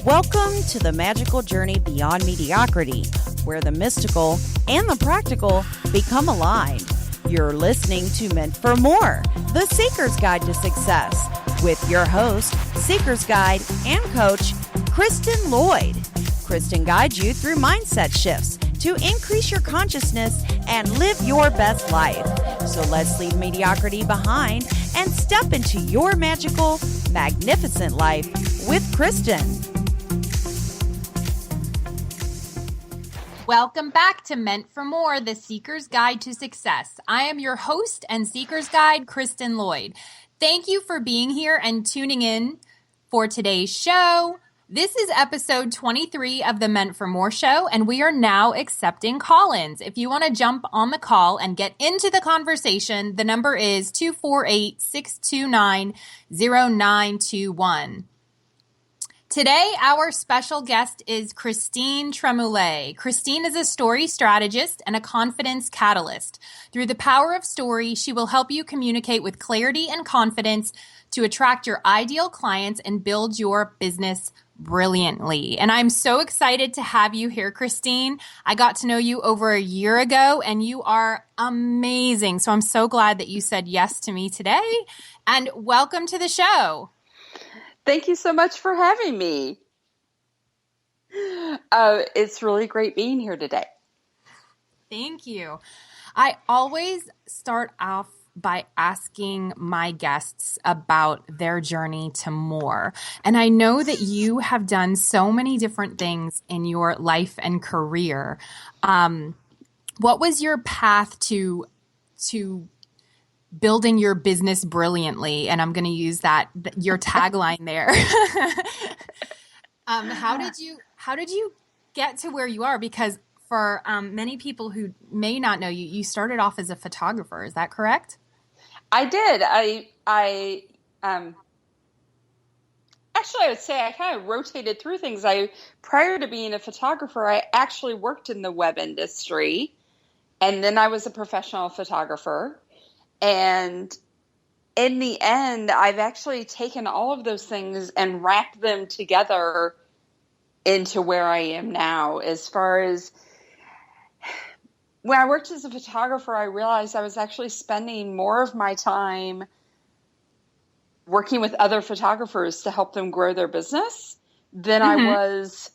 Welcome to the magical journey beyond mediocrity, where the mystical and the practical become aligned. You're listening to Meant for More, the Seeker's Guide to Success, with your host, Seeker's Guide and coach, Kristen Lloyd. Kristen guides you through mindset shifts to increase your consciousness and live your best life. So let's leave mediocrity behind and step into your magical, magnificent life with Kristen. Welcome back to Meant for More, the Seeker's Guide to Success. I am your host and Seeker's Guide, Kristen Lloyd. Thank you for being here and tuning in for today's show. This is episode 23 of the Meant for More show, and we are now accepting call-ins. If you want to jump on the call and get into the conversation, the number is 248-629-0921. Today, our special guest is Christine Tremoulet. Christine is a story strategist and a confidence catalyst. Through the power of story, she will help you communicate with clarity and confidence to attract your ideal clients and build your business brilliantly. And I'm so excited to have you here, Christine. I got to know you over a year ago and you are amazing. So I'm so glad that you said yes to me today. And welcome to the show. Thank you so much for having me. It's really great being here today. Thank you. I always start off by asking my guests about their journey to more. And I know that you have done so many different things in your life and career. What was your path to building your business brilliantly? And I'm going to use that, your tagline there. How did you get to where you are? Because for many people who may not know you, you started off as a photographer. Is that correct? I did. Actually, I would say I kind of rotated through things. Prior to being a photographer, I actually worked in the web industry, and then I was a professional photographer. And in the end, I've actually taken all of those things and wrapped them together into where I am now. As far as when I worked as a photographer, I realized I was actually spending more of my time working with other photographers to help them grow their business than I was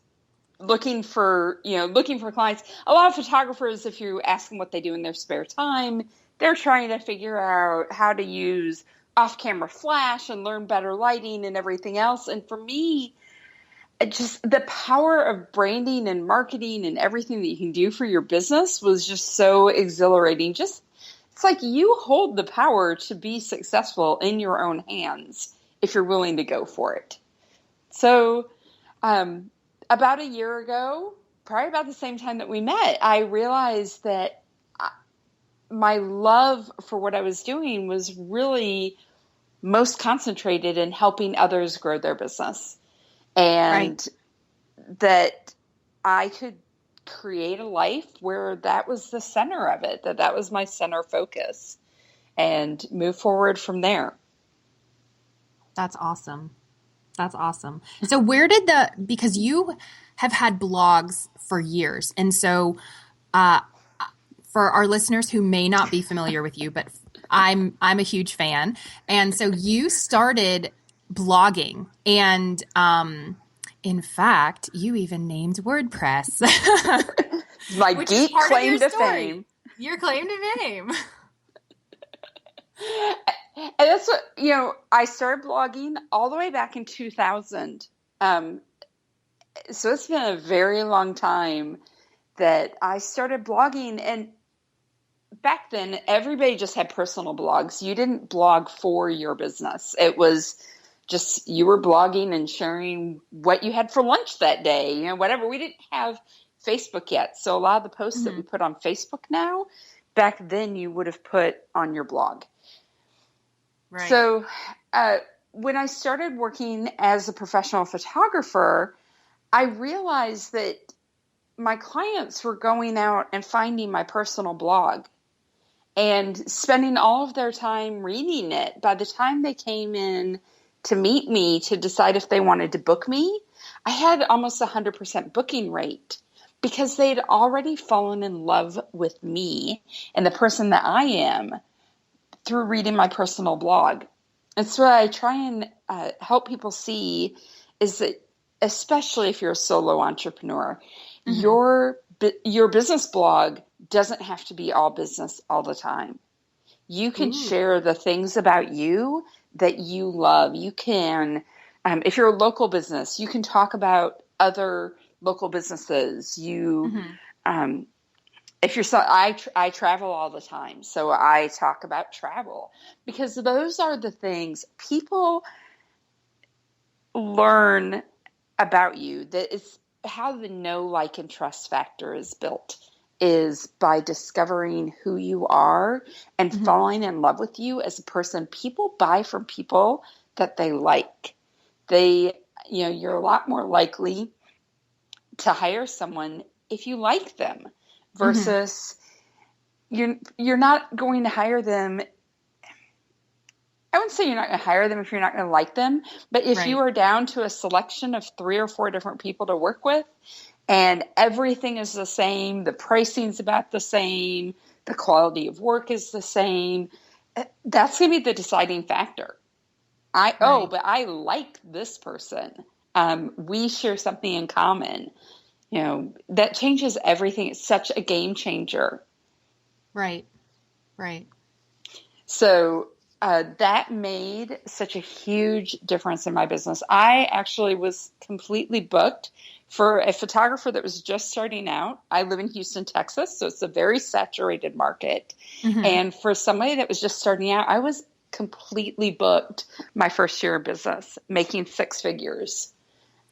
looking for clients. A lot of photographers, if you ask them what they do in their spare time, they're trying to figure out how to use off-camera flash and learn better lighting and everything else. And for me, just the power of branding and marketing and everything that you can do for your business was just so exhilarating. It's like you hold the power to be successful in your own hands if you're willing to go for it. So about a year ago, probably about the same time that we met, I realized that my love for what I was doing was really most concentrated in helping others grow their business. And that I could create a life where that was the center of it, that was my center focus, and move forward from there. That's awesome. That's awesome. So because you have had blogs for years, and so for our listeners who may not be familiar with you, but I'm a huge fan. And so you started blogging, and in fact, you even named WordPress. My geek claim to fame. Your claim to fame. And that's what, I started blogging all the way back in 2000. So it's been a very long time that I started blogging. And back then, everybody just had personal blogs. You didn't blog for your business. It was just you were blogging and sharing what you had for lunch that day, whatever. We didn't have Facebook yet. So a lot of the posts that we put on Facebook now, back then you would have put on your blog. Right. So when I started working as a professional photographer, I realized that my clients were going out and finding my personal blog and spending all of their time reading it. By the time they came in to meet me to decide if they wanted to book me, I had almost 100% booking rate because they'd already fallen in love with me and the person that I am through reading my personal blog. And so what I try and help people see is that, especially if you're a solo entrepreneur, your business blog doesn't have to be all business all the time. You can share the things about you that you love. You can, if you're a local business, you can talk about other local businesses. If you're I travel all the time, so I talk about travel because those are the things people learn about you. That is how the know, like, and trust factor is built, is by discovering who you are and falling in love with you as a person. People buy from people that they like. You're a lot more likely to hire someone if you like them versus you're not going to hire them. I wouldn't say you're not going to hire them if you're not going to like them, but if you are down to a selection of 3 or 4 different people to work with and everything is the same, the pricing's about the same, the quality of work is the same, that's going to be the deciding factor. But I like this person. We share something in common. That changes everything. It's such a game changer. Right. So that made such a huge difference in my business. I actually was completely booked for a photographer that was just starting out. I live in Houston, Texas, so it's a very saturated market. And for somebody that was just starting out, I was completely booked my first year of business, making 6 figures.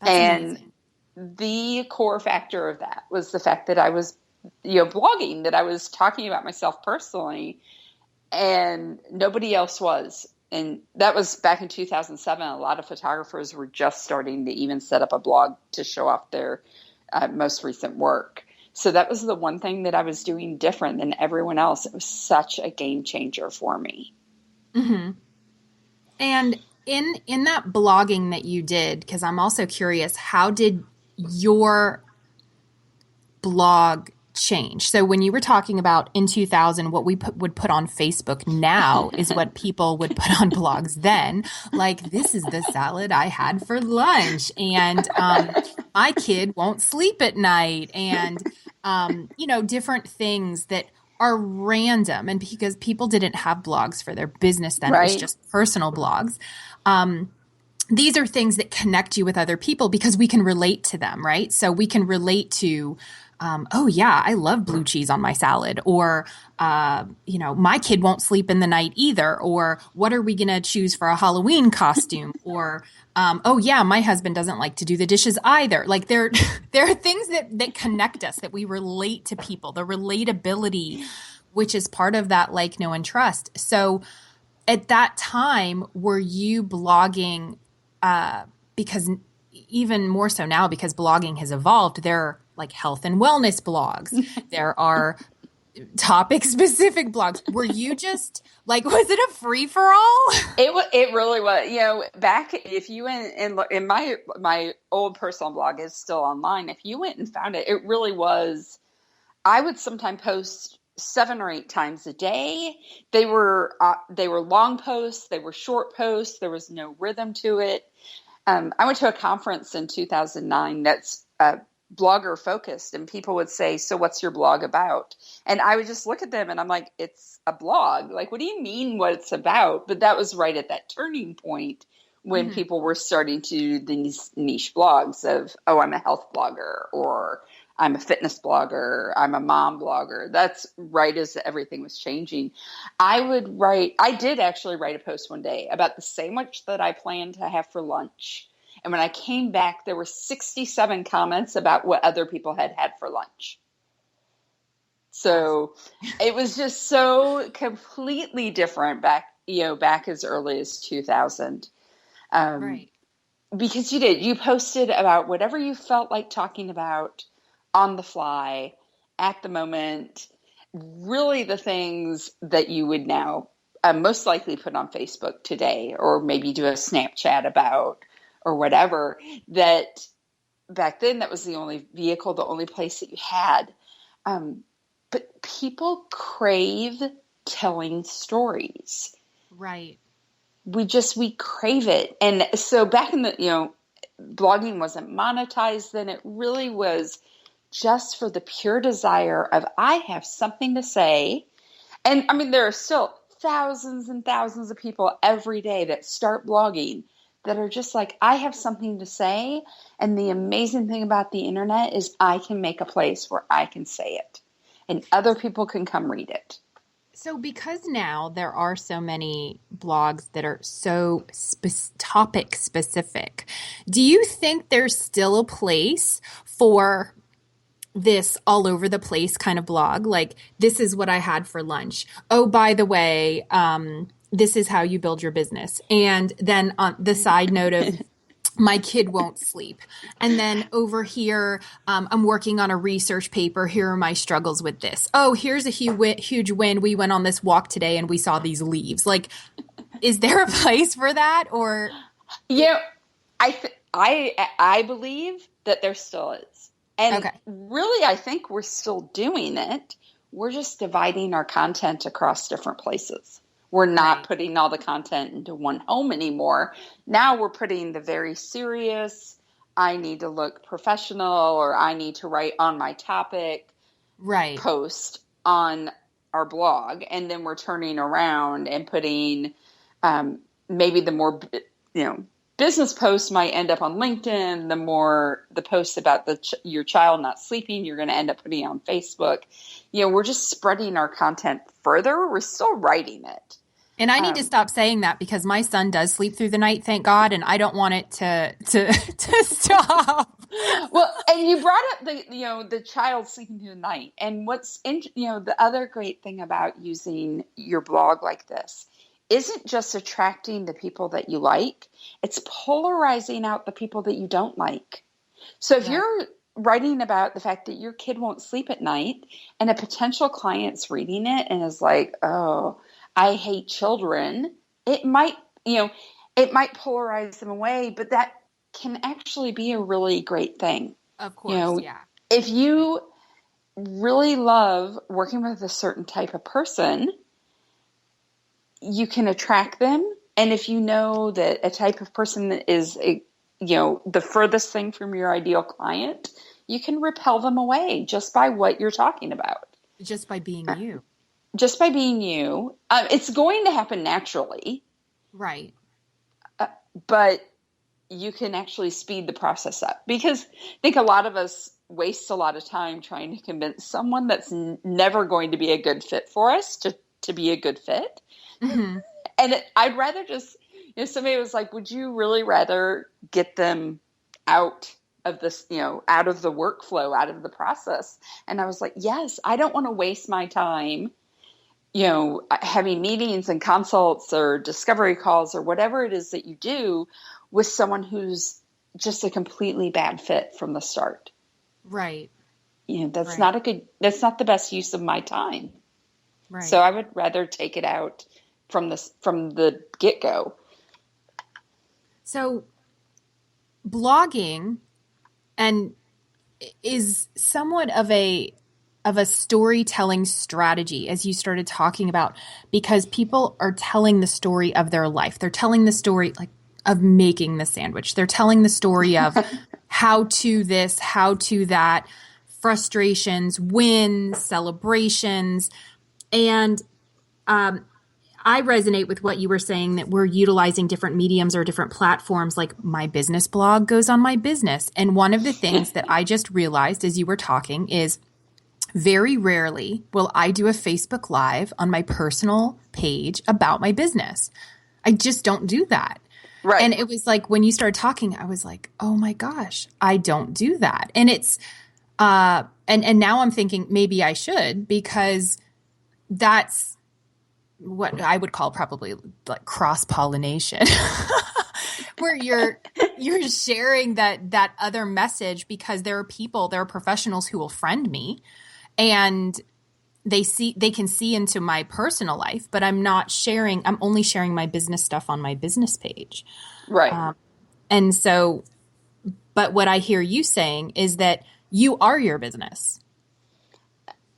That's amazing. The core factor of that was the fact that I was, blogging, that I was talking about myself personally, and nobody else was. And that was back in 2007. A lot of photographers were just starting to even set up a blog to show off their most recent work. So that was the one thing that I was doing different than everyone else. It was such a game changer for me. And in that blogging that you did, because I'm also curious, how did your blog change? So when you were talking about in 2000, what we would put on Facebook now is what people would put on blogs then. Like, this is the salad I had for lunch, and my kid won't sleep at night, and different things that are random. And because people didn't have blogs for their business then, it was just personal blogs. These are things that connect you with other people because we can relate to them, right? So we can relate to, oh yeah, I love blue cheese on my salad, or, my kid won't sleep in the night either, or what are we going to choose for a Halloween costume? Or, oh yeah, my husband doesn't like to do the dishes either. Like there are things that connect us, that we relate to people, the relatability, which is part of that like, know, and trust. So at that time, were you blogging, because even more so now, because blogging has evolved, there are like health and wellness blogs. There are topic specific blogs. Were you just like, was it a free for all? It really was. Back, if you went and look, in my old personal blog is still online. If you went and found it, it really was. I would sometimes post 7 or 8 times a day. They were long posts. They were short posts. There was no rhythm to it. I went to a conference in 2009 that's blogger focused, and people would say, "So what's your blog about?" And I would just look at them and I'm like, "It's a blog." Like, what do you mean what it's about? But that was right at that turning point when people were starting to do these niche blogs of, "Oh, I'm a health blogger," or "I'm a fitness blogger, I'm a mom blogger." That's right as everything was changing. I did actually write a post one day about the sandwich that I planned to have for lunch. And when I came back, there were 67 comments about what other people had had for lunch. So it was just so completely different back as early as 2000. Right. Because you posted about whatever you felt like talking about on the fly, at the moment, really the things that you would now most likely put on Facebook today, or maybe do a Snapchat about, or whatever, that back then that was the only vehicle, the only place that you had. But people crave telling stories. Right. We crave it. And so back in the, blogging wasn't monetized then. It really was just for the pure desire of, I have something to say. And I mean, there are still thousands and thousands of people every day that start blogging that are just like, I have something to say. And the amazing thing about the internet is I can make a place where I can say it and other people can come read it. So because now there are so many blogs that are so topic specific, do you think there's still a place for this all over the place kind of blog? Like, this is what I had for lunch. Oh, by the way, this is how you build your business. And then on the side note of my kid won't sleep. And then over here, I'm working on a research paper. Here are my struggles with this. Oh, here's a huge win. We went on this walk today and we saw these leaves. Like, is there a place for that? Or I believe that there still is. And really, I think we're still doing it. We're just dividing our content across different places. We're not putting all the content into one home anymore. Now we're putting the very serious, I need to look professional, or I need to write on my topic post on our blog. And then we're turning around and putting maybe the more, business posts might end up on LinkedIn. The more the posts about your child not sleeping, you're going to end up putting on Facebook. We're just spreading our content further. We're still writing it. And I need to stop saying that because my son does sleep through the night, thank God, and I don't want it to stop. Well, and you brought up the child sleeping through the night, and what's the other great thing about using your blog like this isn't just attracting the people that you like; it's polarizing out the people that you don't like. So if you're writing about the fact that your kid won't sleep at night, and a potential client's reading it and is like, "Oh, I hate children," it might polarize them away, but that can actually be a really great thing. Of course, If you really love working with a certain type of person, you can attract them. And if you know that a type of person is the furthest thing from your ideal client, you can repel them away just by what you're talking about. Just by being you. Just by being you. It's going to happen naturally. Right. But you can actually speed the process up. Because I think a lot of us waste a lot of time trying to convince someone that's never going to be a good fit for us to be a good fit. Mm-hmm. And I'd rather just, somebody was like, would you really rather get them out of this, out of the workflow, out of the process? And I was like, yes, I don't want to waste my time having meetings and consults or discovery calls or whatever it is that you do with someone who's just a completely bad fit from the start. Right. That's not the best use of my time. Right. So I would rather take it out from the get-go. So blogging is somewhat of a storytelling strategy, as you started talking about, because people are telling the story of their life. They're telling the story of making the sandwich. They're telling the story of how to this, how to that, frustrations, wins, celebrations. And I resonate with what you were saying, that we're utilizing different mediums or different platforms. Like my business blog goes on my business. And one of the things that I just realized as you were talking is very rarely will I do a Facebook Live on my personal page about my business. I just don't do that. Right. And it was like when you started talking, I was like, oh my gosh, I don't do that. And it's and now I'm thinking maybe I should, because that's what I would call probably like cross-pollination. Where you're sharing that other message, because there are professionals who will friend me, and they can see into my personal life, but I'm only sharing my business stuff on my business page. Right. And so, but what I hear you saying is that you are your business.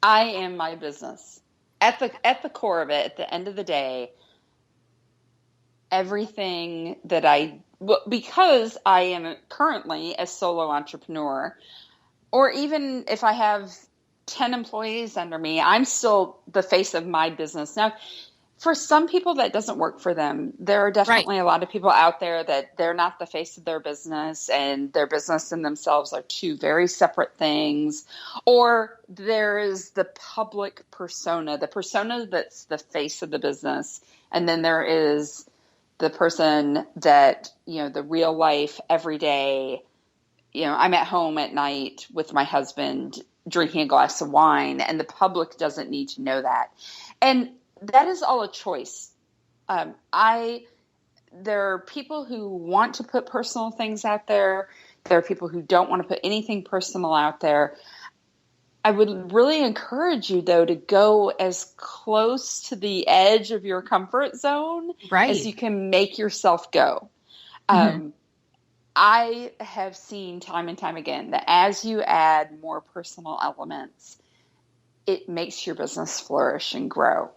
I am my business. At the core of it, at the end of the day, everything that because I am currently a solo entrepreneur, or even if I have 10 employees under me, I'm still the face of my business. Now, for some people that doesn't work for them. There are definitely a lot of people out there that they're not the face of their business, and their business and themselves are two very separate things. Or there is the public persona, the persona that's the face of the business. And then there is the person that, the real life, everyday, I'm at home at night with my husband drinking a glass of wine, and the public doesn't need to know that. And that is all a choice. There are people who want to put personal things out there. There are people who don't want to put anything personal out there. I would really encourage you, though, to go as close to the edge of your comfort zone as you can make yourself go. I have seen time and time again that as you add more personal elements, it makes your business flourish and grow.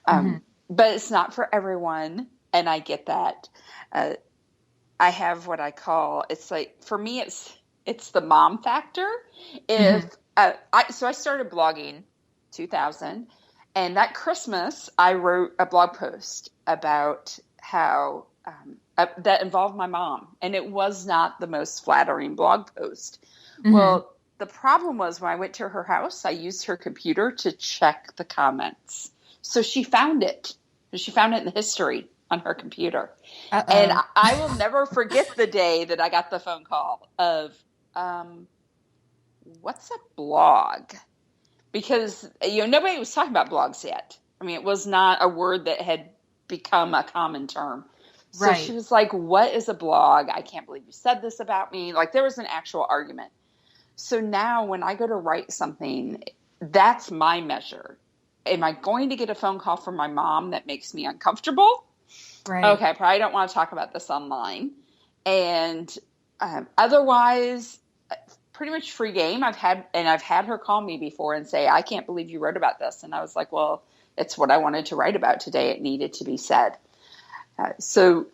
But it's not for everyone, and I get that. I have what I call, it's like, for me, it's the mom factor. So I started blogging 2000, and that Christmas I wrote a blog post about how that involved my mom, and it was not the most flattering blog post. Well, the problem was when I went to her house, I used her computer to check the comments. So she found it. She found it in the history on her computer. And I will never forget the day that I got the phone call of, what's a blog? Because, nobody was talking about blogs yet. I mean, it was not a word that had become a common term. So she was like, what is a blog? I can't believe you said this about me. Like, there was an actual argument. So now when I go to write something, that's my measure. Am I going to get a phone call from my mom that makes me uncomfortable? Right. Okay, I probably don't want to talk about this online. And otherwise, pretty much free game. I've had her call me before and say, I can't believe you wrote about this. And I was like, well, it's what I wanted to write about today. It needed to be said. So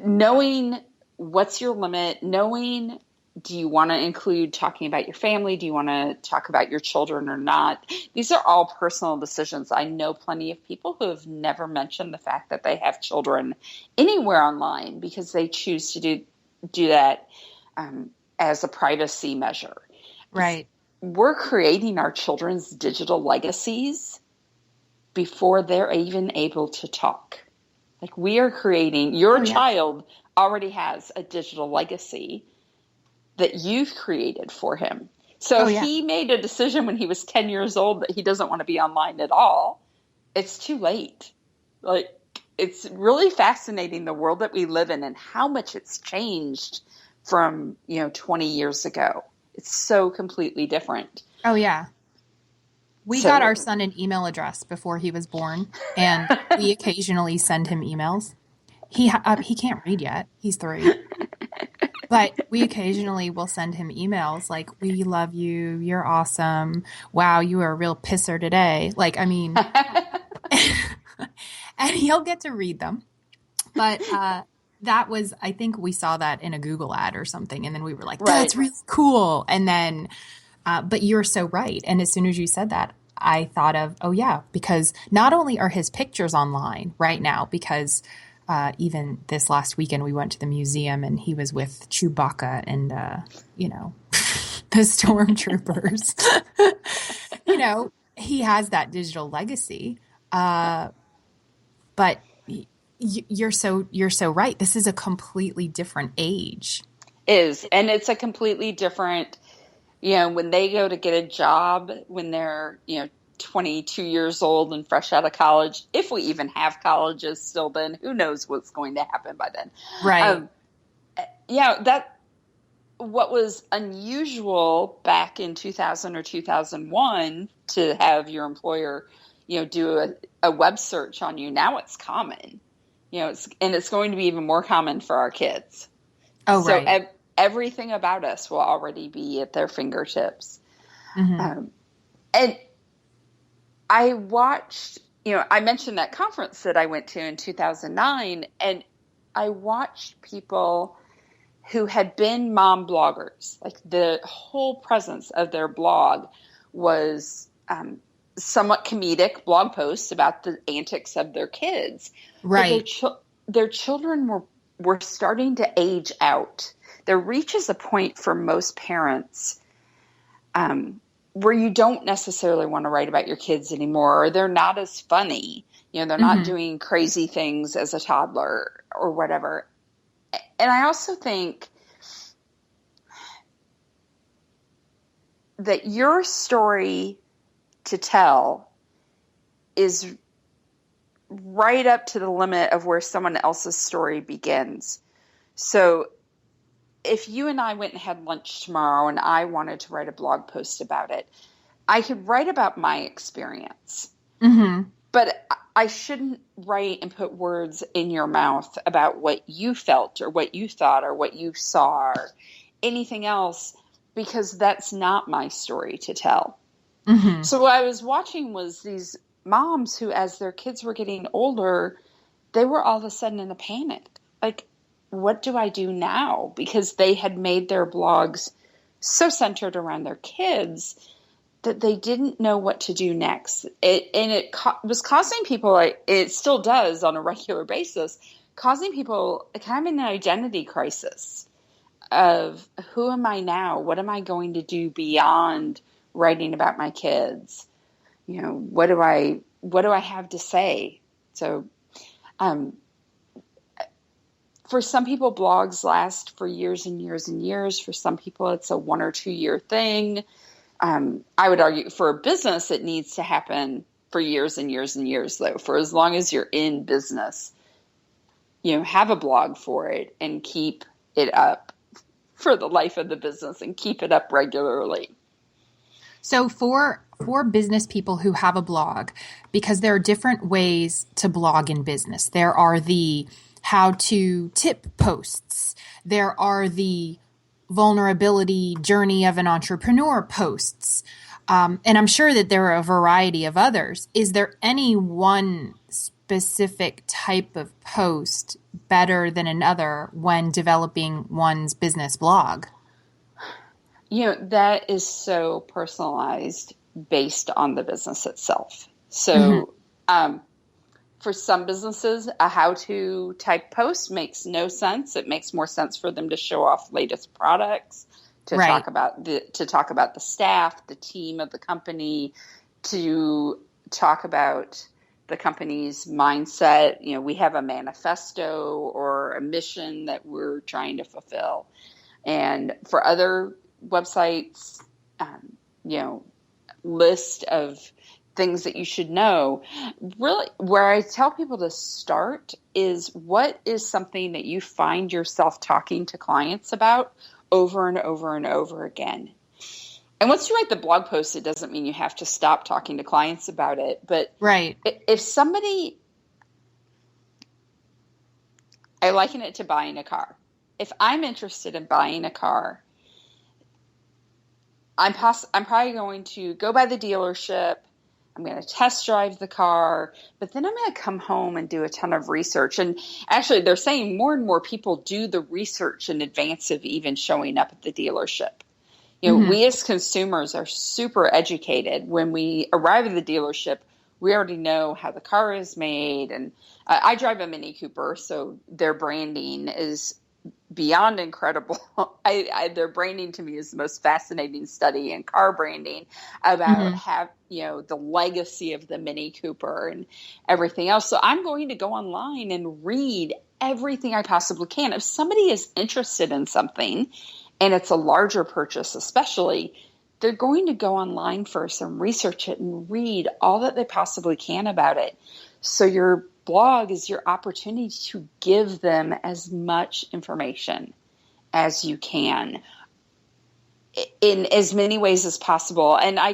knowing what's your limit, knowing, do you want to include talking about your family? Do you want to talk about your children or not? These are all personal decisions. I know plenty of people who have never mentioned the fact that they have children anywhere online because they choose to do that as a privacy measure. Right. We're creating our children's digital legacies before they're even able to talk. Like, we are creating, your child already has a digital legacy that you've created for him. So if he made a decision when he was 10 years old that he doesn't want to be online at all, it's too late. Like, it's really fascinating, the world that we live in and how much it's changed from, 20 years ago. It's so completely different. Oh, yeah. We got our son an email address before he was born, and we occasionally send him emails. He can't read yet. He's 3. But we occasionally will send him emails like, we love you. You're awesome. Wow, you were a real pisser today. Like, I mean, and he'll get to read them. But that was, I think we saw that in a Google ad or something. And then we were like, that's really cool. And then, but you're so right. And as soon as you said that, I thought of, because not only are his pictures online right now, because even this last weekend we went to the museum and he was with Chewbacca and, the stormtroopers. He has that digital legacy. But you're so right. This is a completely different age. And it's a completely different, when they go to get a job when they're, 22 years old and fresh out of college, if we even have colleges still then, who knows what's going to happen by then. Right. What was unusual back in 2000 or 2001 to have your employer do a web search on you. Now it's common, it's going to be even more common for our kids. Oh, So right. Everything about us will already be at their fingertips. Mm-hmm. And I watched, I mentioned that conference that I went to in 2009, and I watched people who had been mom bloggers. Like the whole presence of their blog was somewhat comedic blog posts about the antics of their kids. Right. But their children were starting to age out. There reaches a point for most parents where you don't necessarily want to write about your kids anymore, or they're not as funny. They're not doing crazy things as a toddler or whatever. And I also think that your story to tell is right up to the limit of where someone else's story begins. So if you and I went and had lunch tomorrow and I wanted to write a blog post about it, I could write about my experience. Mm-hmm. But I shouldn't write and put words in your mouth about what you felt or what you thought or what you saw or anything else, because that's not my story to tell. Mm-hmm. So what I was watching was these moms who, as their kids were getting older, they were all of a sudden in a panic. Like, what do I do now? Because they had made their blogs so centered around their kids that they didn't know what to do next. It was causing people, it still does on a regular basis, causing people kind of an identity crisis of who am I now? What am I going to do beyond writing about my kids? What do I have to say? So, for some people, blogs last for years and years and years. For some people, it's a 1 or 2 year thing. I would argue for a business, it needs to happen for years and years and years, though. For as long as you're in business, have a blog for it and keep it up for the life of the business and keep it up regularly. So for business people who have a blog, because there are different ways to blog in business. There are the how to tip posts. There are the vulnerability journey of an entrepreneur posts. And I'm sure that there are a variety of others. Is there any one specific type of post better than another when developing one's business blog? That is so personalized based on the business itself. So, for some businesses, a how-to type post makes no sense. It makes more sense for them to show off latest products, to talk about the staff, the team of the company, to talk about the company's mindset. We have a manifesto or a mission that we're trying to fulfill. And for other websites, list of things that you should know. Really, where I tell people to start is, what is something that you find yourself talking to clients about over and over and over again? And once you write the blog post, it doesn't mean you have to stop talking to clients about it. But if somebody, I liken it to buying a car. If I'm interested in buying a car, I'm probably going to go by the dealership. I'm going to test drive the car, but then I'm going to come home and do a ton of research. And actually, they're saying more and more people do the research in advance of even showing up at the dealership. We as consumers are super educated. When we arrive at the dealership, we already know how the car is made. And I drive a Mini Cooper, so their branding is beyond incredible. Their branding to me is the most fascinating study in car branding about the legacy of the Mini Cooper and everything else. So I'm going to go online and read everything I possibly can. If somebody is interested in something, and it's a larger purchase especially, they're going to go online first and research it and read all that they possibly can about it. So your blog is your opportunity to give them as much information as you can in as many ways as possible. And I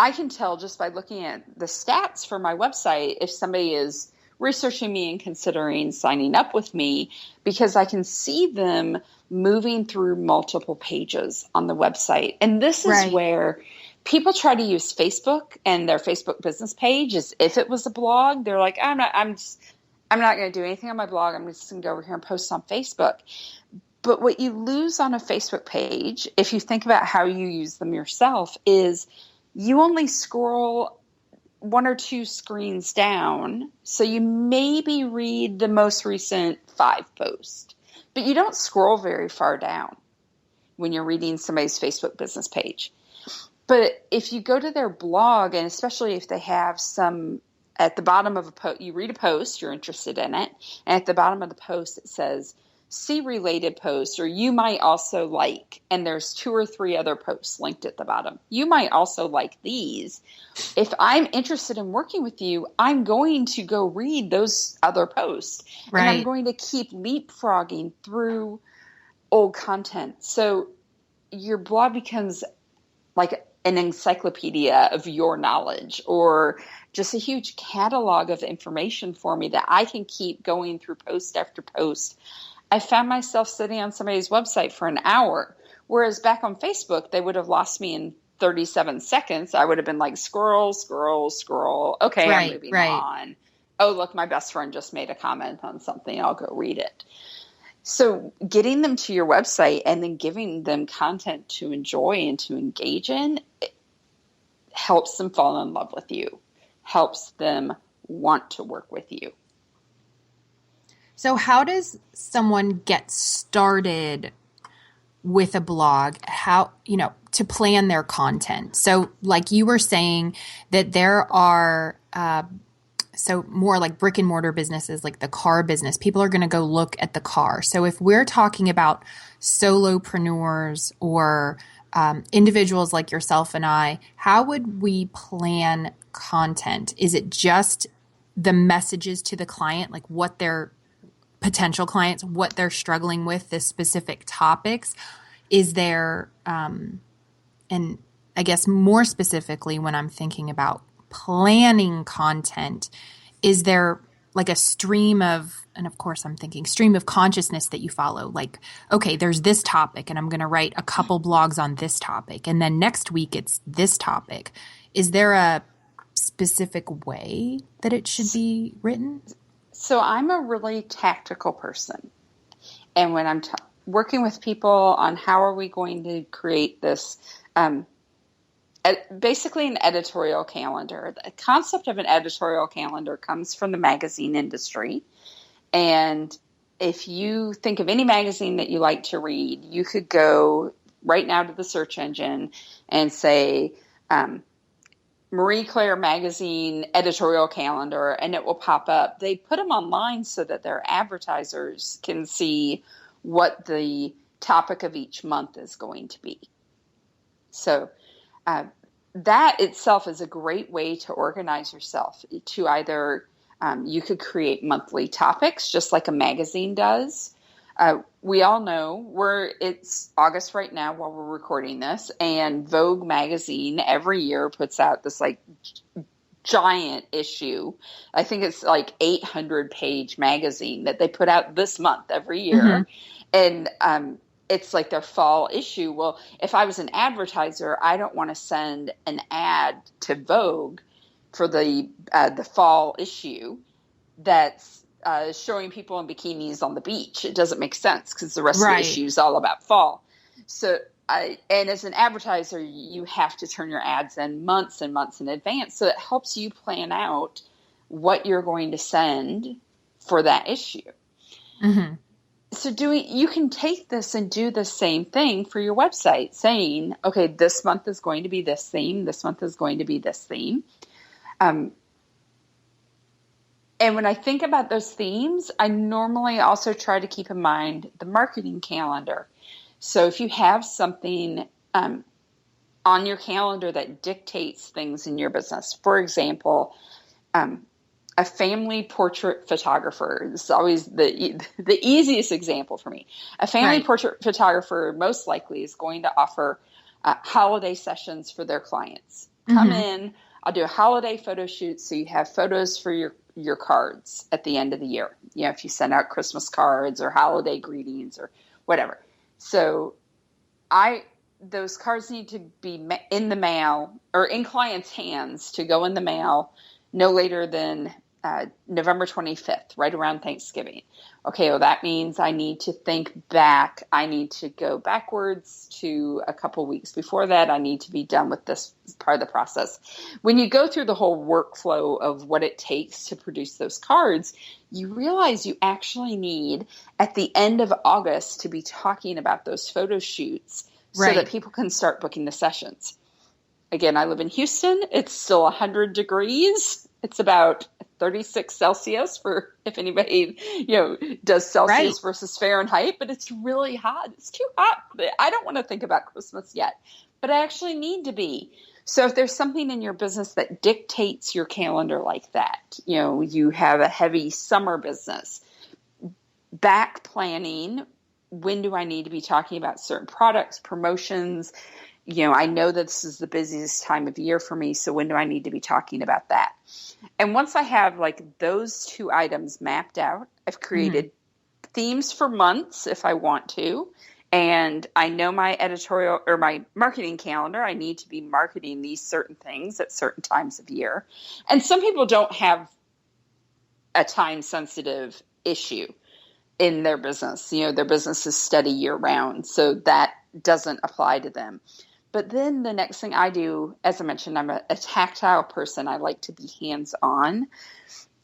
I can tell just by looking at the stats for my website if somebody is researching me and considering signing up with me, because I can see them moving through multiple pages on the website. And this is where people try to use Facebook and their Facebook business page as if it was a blog. They're like, I'm not going to do anything on my blog. I'm just going to go over here and post on Facebook. But what you lose on a Facebook page, if you think about how you use them yourself, is you only scroll one or two screens down. So you maybe read the most recent 5 posts, but you don't scroll very far down when you're reading somebody's Facebook business page. But if you go to their blog, and especially if they have some at the bottom of a post, you read a post, you're interested in it, and at the bottom of the post it says, see related posts, or you might also like, and there's 2 or 3 other posts linked at the bottom. You might also like these. If I'm interested in working with you, I'm going to go read those other posts. Right. And I'm going to keep leapfrogging through old content. So your blog becomes like an encyclopedia of your knowledge, or just a huge catalog of information for me that I can keep going through post after post. I found myself sitting on somebody's website for an hour, whereas back on Facebook, they would have lost me in 37 seconds. I would have been like, scroll, scroll, scroll. Okay, I'm moving on. Oh, look, my best friend just made a comment on something. I'll go read it. So getting them to your website and then giving them content to enjoy and to engage in helps them fall in love with you, helps them want to work with you. So how does someone get started with a blog? How, to plan their content? So like you were saying that there are, so more like brick and mortar businesses, like the car business, people are going to go look at the car. So if we're talking about solopreneurs or individuals like yourself and I, how would we plan content? Is it just the messages to the client, like what their potential clients, what they're struggling with, the specific topics? Is there, and I guess more specifically when I'm thinking about planning content, is there like a stream of, and of course I'm thinking stream of consciousness that you follow? Like, okay, there's this topic and I'm going to write a couple blogs on this topic. And then next week it's this topic. Is there a specific way that it should be written? So I'm a really tactical person. And when I'm working with people on how are we going to create this, basically an editorial calendar. The concept of an editorial calendar comes from the magazine industry. And if you think of any magazine that you like to read, you could go right now to the search engine and say, Marie Claire magazine editorial calendar, and it will pop up. They put them online so that their advertisers can see what the topic of each month is going to be. So that itself is a great way to organize yourself. To either you could create monthly topics just like a magazine does. We all know it's August right now while we're recording this, and Vogue magazine every year puts out this like giant issue. I think it's like 800-page magazine that they put out this month every year. Mm-hmm. And it's like their fall issue. Well, if I was an advertiser, I don't want to send an ad to Vogue for the fall issue that's showing people in bikinis on the beach. It doesn't make sense because the rest of the issue is all about fall. So, and as an advertiser, you have to turn your ads in months and months in advance. So it helps you plan out what you're going to send for that issue. Mm-hmm. So you can take this and do the same thing for your website, saying, okay, this month is going to be this theme. This month is going to be this theme. And when I think about those themes, I normally also try to keep in mind the marketing calendar. So if you have something on your calendar that dictates things in your business, for example, a family portrait photographer, this is always the easiest example for me. A family portrait photographer most likely is going to offer holiday sessions for their clients. Come in, I'll do a holiday photo shoot. So you have photos for your cards at the end of the year. You know, if you send out Christmas cards or holiday greetings or whatever. So those cards need to be in the mail or in clients' hands to go in the mail no later than November 25th, right around Thanksgiving. Okay, well, that means I need to think back. I need to go backwards to a couple weeks before that. I need to be done with this part of the process. When you go through the whole workflow of what it takes to produce those cards, you realize you actually need, at the end of August, to be talking about those photo shoots so that people can start booking the sessions. Again, I live in Houston. It's still 100 degrees. It's about 36 Celsius for if anybody, does Celsius versus Fahrenheit, but it's really hot. It's too hot. I don't want to think about Christmas yet, but I actually need to be. So if there's something in your business that dictates your calendar like that, you have a heavy summer business, back planning, when do I need to be talking about certain products, promotions? I know that this is the busiest time of year for me, so when do I need to be talking about that? And once I have like those two items mapped out, I've created themes for months if I want to, and I know my editorial or my marketing calendar, I need to be marketing these certain things at certain times of year. And some people don't have a time-sensitive issue in their business. Their business is steady year-round, so that doesn't apply to them. But then the next thing I do, as I mentioned, I'm a tactile person. I like to be hands-on.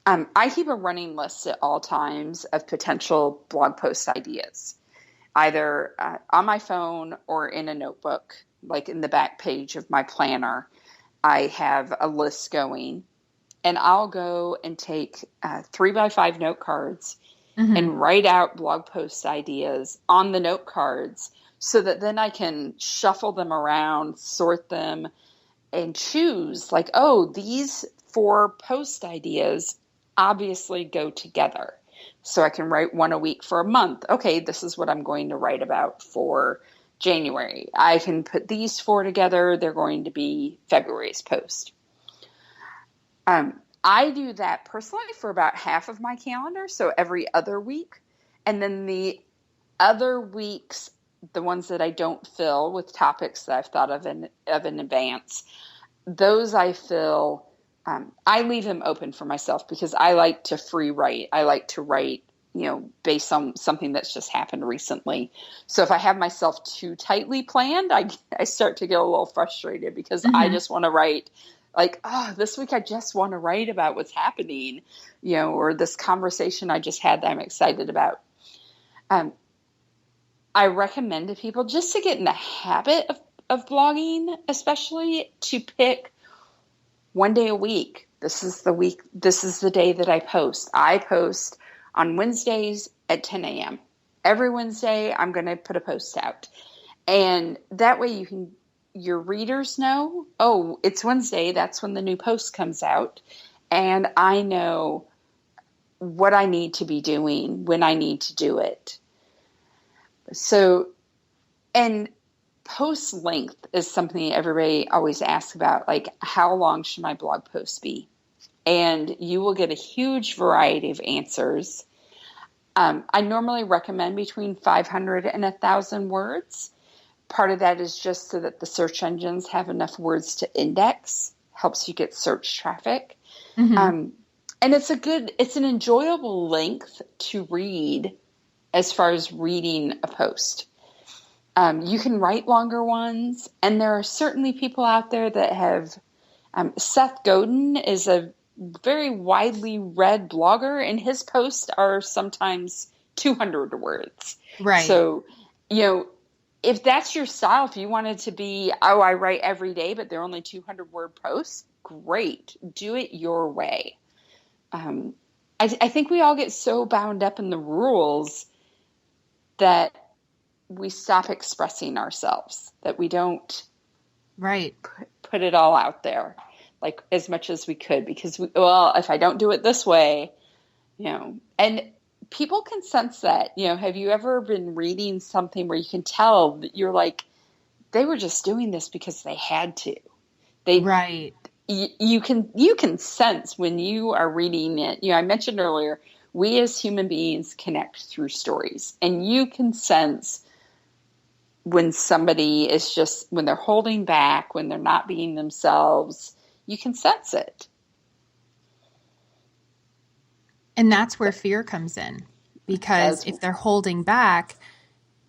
I keep a running list at all times of potential blog post ideas, either on my phone or in a notebook, like in the back page of my planner. I have a list going, and I'll go and take 3x5 note cards and write out blog post ideas on the note cards, so that then I can shuffle them around, sort them, and choose like, oh, these 4 post ideas obviously go together. So I can write one a week for a month. Okay, this is what I'm going to write about for January. I can put these 4 together. They're going to be February's post. I do that personally for about half of my calendar, so every other week. And then the other weeks, the ones that I don't fill with topics that I've thought of in advance, those I fill, I leave them open for myself because I like to free write. I like to write, based on something that's just happened recently. So if I have myself too tightly planned, I start to get a little frustrated because I just want to write like, oh, this week I just want to write about what's happening, or this conversation I just had that I'm excited about. I recommend to people just to get in the habit of blogging, especially to pick one day a week. This is the day that I post. I post on Wednesdays at 10 a.m. Every Wednesday, I'm going to put a post out. And that way your readers know, oh, it's Wednesday. That's when the new post comes out. And I know what I need to be doing when I need to do it. So, and post length is something everybody always asks about, like how long should my blog post be? And you will get a huge variety of answers. I normally recommend between 500 and 1,000 words. Part of that is just so that the search engines have enough words to index, helps you get search traffic. And it's an enjoyable length to read as far as reading a post. You can write longer ones, and there are certainly people out there that have, Seth Godin is a very widely read blogger, and his posts are sometimes 200 words. Right. So, if that's your style, if you want it to be, oh, I write every day, but they're only 200 word posts, great. Do it your way. I think we all get so bound up in the rules that we stop expressing ourselves, that we don't put it all out there like as much as we could, because if I don't do it this way, and people can sense that. Have you ever been reading something where you can tell that you're like, they were just doing this because they had to. Right. You can sense when you are reading it. I mentioned earlier, we as human beings connect through stories, and you can sense when somebody is when they're holding back, when they're not being themselves. You can sense it. And that's where fear comes in, because if they're holding back,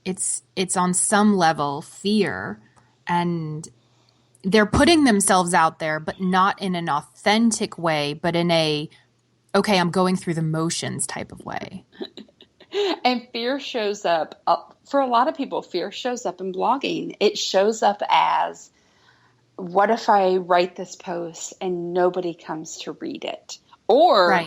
it's on some level fear, and they're putting themselves out there, but not in an authentic way, but in a, okay, I'm going through the motions type of way. And fear shows up, for a lot of people, fear shows up in blogging. It shows up as, what if I write this post and nobody comes to read it? Or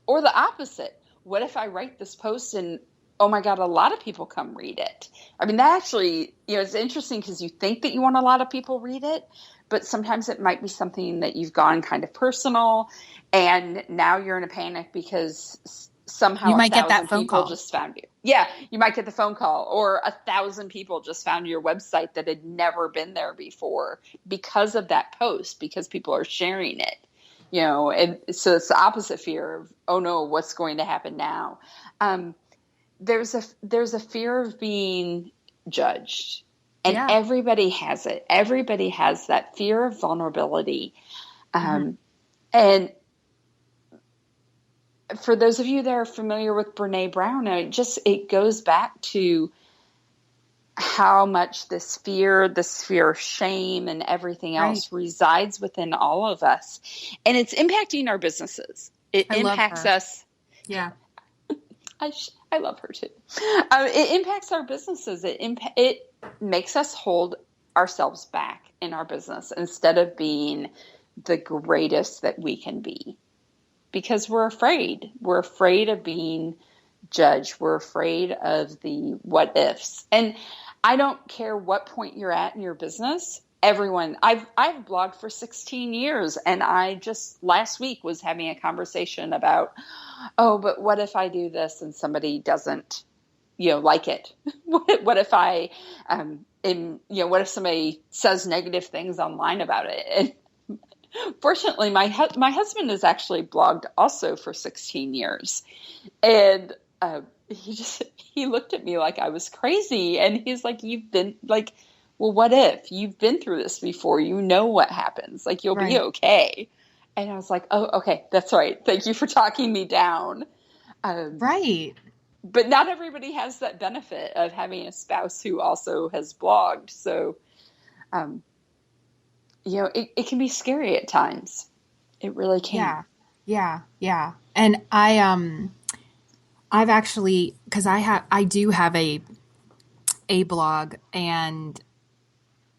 the opposite. What if I write this post and, oh my God, a lot of people come read it? I mean, that actually, it's interesting because you think that you want a lot of people read it, but sometimes it might be something that you've gone kind of personal, and now you're in a panic because somehow you might get that phone call. Just found you. Yeah, you might get the phone call, or 1,000 people just found your website that had never been there before because of that post, because people are sharing it. And so it's the opposite fear of, oh no, what's going to happen now? There's a fear of being judged, and everybody has it. Everybody has that fear of vulnerability. And for those of you that are familiar with Brené Brown, it goes back to how much this fear of shame and everything else resides within all of us. And it's impacting our businesses. It impacts us. Yeah. I love her too. It impacts our businesses. It makes us hold ourselves back in our business instead of being the greatest that we can be. Because we're afraid. We're afraid of being judged. We're afraid of the what ifs. And I don't care what point you're at in your business. Everyone, I've blogged for 16 years, and I just last week was having a conversation about, oh, but what if I do this and somebody doesn't, like it? What if I, what if somebody says negative things online about it? And fortunately, my husband has actually blogged also for 16 years, and he looked at me like I was crazy, and he's like, "You've been like, well, what if you've been through this before? You know what happens. Like, you'll be okay." And I was like, "Oh, okay, that's right. Thank you for talking me down." Right. But not everybody has that benefit of having a spouse who also has blogged, so. It can be scary at times. It really can. Yeah. And I've actually, because I do have a blog, and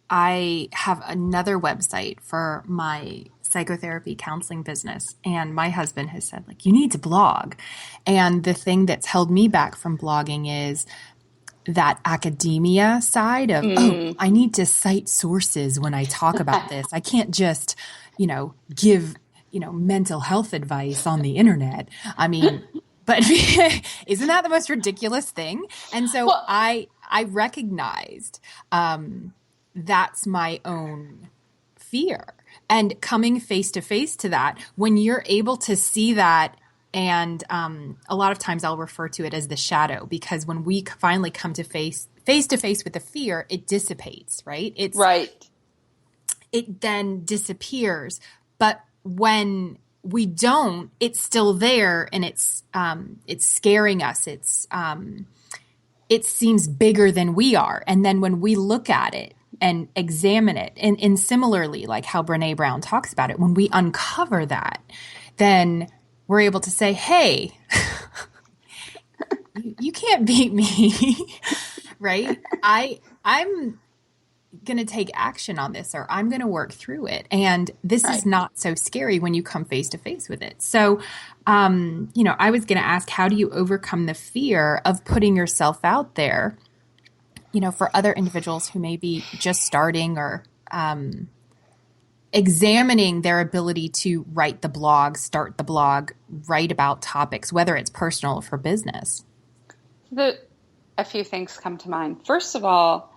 I have another website for my psychotherapy counseling business. And my husband has said, like, you need to blog. And the thing that's held me back from blogging is that academia side of, oh, I need to cite sources when I talk about this. I can't just, give, mental health advice on the internet. I mean, but isn't that the most ridiculous thing? And so I recognized that's my own fear. And coming face to face to that, when you're able to see that. And a lot of times I'll refer to it as the shadow, because when we finally come to face to face with the fear, it dissipates, right? It then disappears. But when we don't, it's still there, and it's scaring us. It seems bigger than we are. And then when we look at it and examine it, and similarly, like how Brené Brown talks about it, when we uncover that, then we're able to say, hey, you can't beat me, right? I'm going to take action on this, or I'm going to work through it. And this is not so scary when you come face to face with it. So, I was going to ask, how do you overcome the fear of putting yourself out there, for other individuals who may be just starting or, examining their ability to write the blog, start the blog, write about topics, whether it's personal or for business? A few things come to mind. First of all,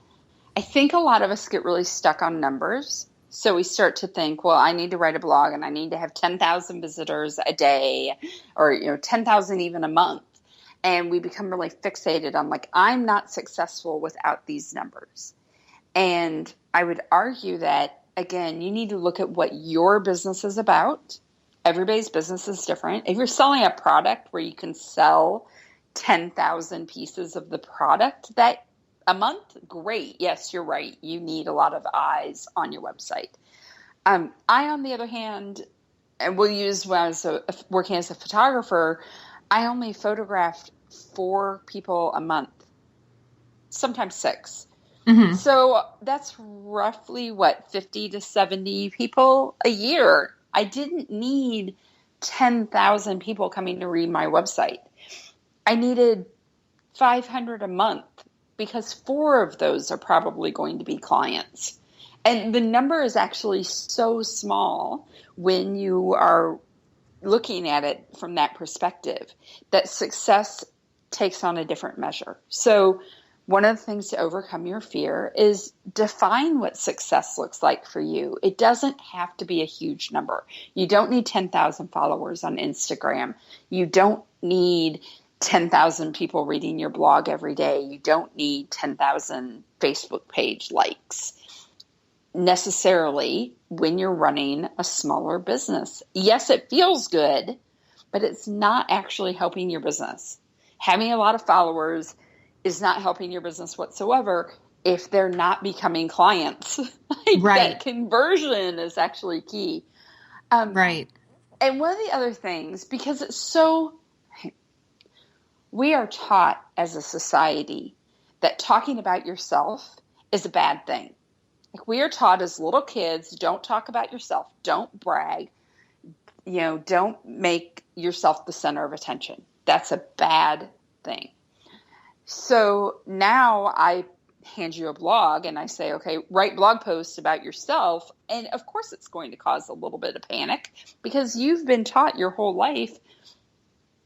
I think a lot of us get really stuck on numbers. So we start to think, well, I need to write a blog and I need to have 10,000 visitors a day or, 10,000 even a month. And we become really fixated on like, I'm not successful without these numbers. And I would argue that, again, you need to look at what your business is about. Everybody's business is different. If you're selling a product where you can sell 10,000 pieces of the product that a month, great. Yes, you're right. You need a lot of eyes on your website. I, on the other hand, and we'll use when I was working as a photographer, I only photographed 4 people a month, sometimes 6. Mm-hmm. So that's roughly 50 to 70 people a year. I didn't need 10,000 people coming to read my website. I needed 500 a month because 4 of those are probably going to be clients. And the number is actually so small when you are looking at it from that perspective that success takes on a different measure. So one of the things to overcome your fear is define what success looks like for you. It doesn't have to be a huge number. You don't need 10,000 followers on Instagram. You don't need 10,000 people reading your blog every day. You don't need 10,000 Facebook page likes necessarily when you're running a smaller business. Yes, it feels good, but it's not actually helping your business. Having a lot of followers is not helping your business whatsoever if they're not becoming clients. Right. That conversion is actually key. Right. And one of the other things, because it's so, we are taught as a society that talking about yourself is a bad thing. Like we are taught as little kids, don't talk about yourself, don't brag, don't make yourself the center of attention. That's a bad thing. So now I hand you a blog and I say, okay, write blog posts about yourself. And of course it's going to cause a little bit of panic because you've been taught your whole life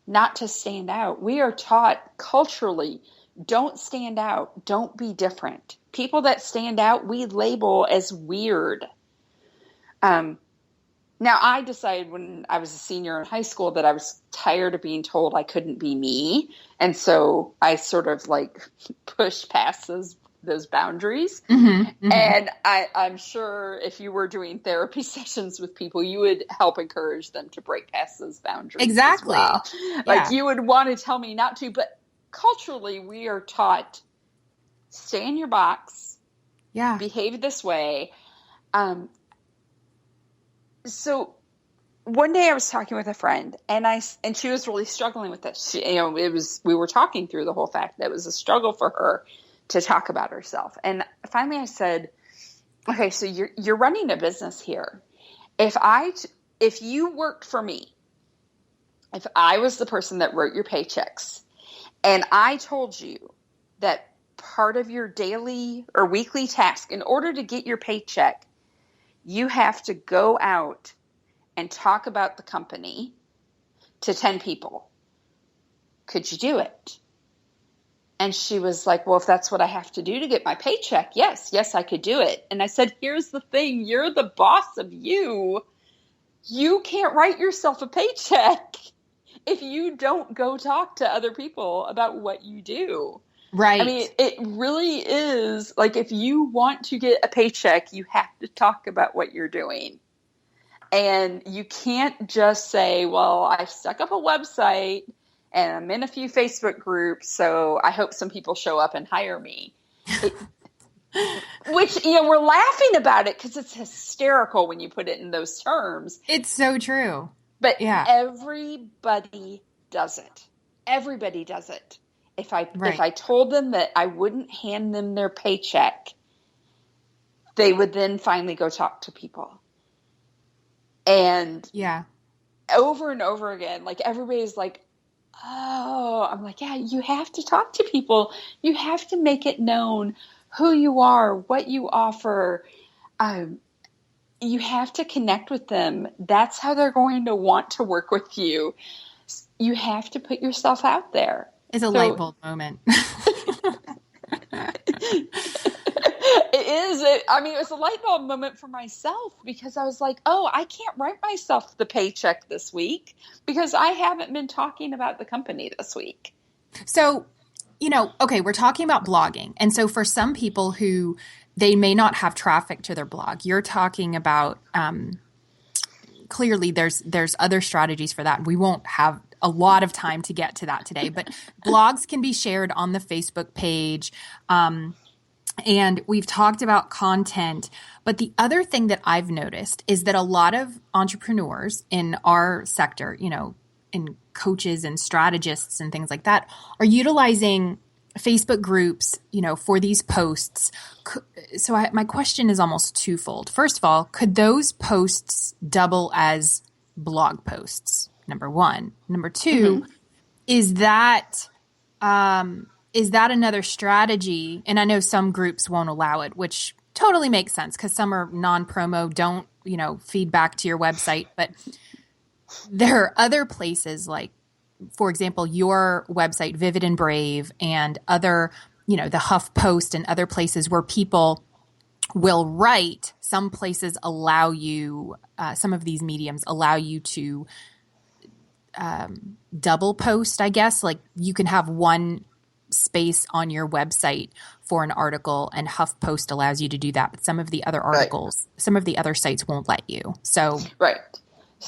not to stand out. We are taught culturally, don't stand out, don't be different. People that stand out, we label as weird. Now, I decided when I was a senior in high school that I was tired of being told I couldn't be me. And so I sort of pushed past those boundaries. Mm-hmm, mm-hmm. And I'm sure if you were doing therapy sessions with people, you would help encourage them to break past those boundaries. Exactly. As well. Yeah. You would want to tell me not to, but culturally we are taught, stay in your box, behave this way. So one day I was talking with a friend and she was really struggling with this. We were talking through the whole fact that it was a struggle for her to talk about herself. And finally I said, okay, so you're running a business here. If you worked for me, if I was the person that wrote your paychecks and I told you that part of your daily or weekly task in order to get your paycheck, you have to go out and talk about the company to 10 people. Could you do it? And she was like, well, if that's what I have to do to get my paycheck, yes, I could do it. And I said, here's the thing. You're the boss of you. You can't write yourself a paycheck if you don't go talk to other people about what you do. Right. I mean, it really is if you want to get a paycheck, you have to talk about what you're doing. And you can't just say, well, I've stuck up a website and I'm in a few Facebook groups, so I hope some people show up and hire me. Which, we're laughing about it because it's hysterical when you put it in those terms. It's so true. But everybody does it. Everybody does it. If I told them that I wouldn't hand them their paycheck, they would then finally go talk to people. And over and over again, everybody's like, oh, I'm like, yeah, you have to talk to people. You have to make it known who you are, what you offer. You have to connect with them. That's how they're going to want to work with you. You have to put yourself out there. It's a light bulb moment. It is. it was a light bulb moment for myself, because I was like, oh, I can't write myself the paycheck this week because I haven't been talking about the company this week. So, okay, we're talking about blogging. And so for some people who they may not have traffic to their blog, you're talking about, clearly there's other strategies for that. We won't have a lot of time to get to that today, but blogs can be shared on the Facebook page. And we've talked about content, but the other thing that I've noticed is that a lot of entrepreneurs in our sector, in coaches and strategists and things like that, are utilizing Facebook groups, for these posts. So my question is almost twofold. First of all, could those posts double as blog posts? Number one. Number two, is that another strategy? And I know some groups won't allow it, which totally makes sense because some are non-promo, don't, feed back to your website. But there are other places like, for example, your website, Vivid and Brave, and other, the Huff Post and other places where people will write. Some places allow you, some of these mediums allow you to double post, I guess. Like you can have one space on your website for an article, and HuffPost allows you to do that. But some of the other articles, some of the other sites won't let you. So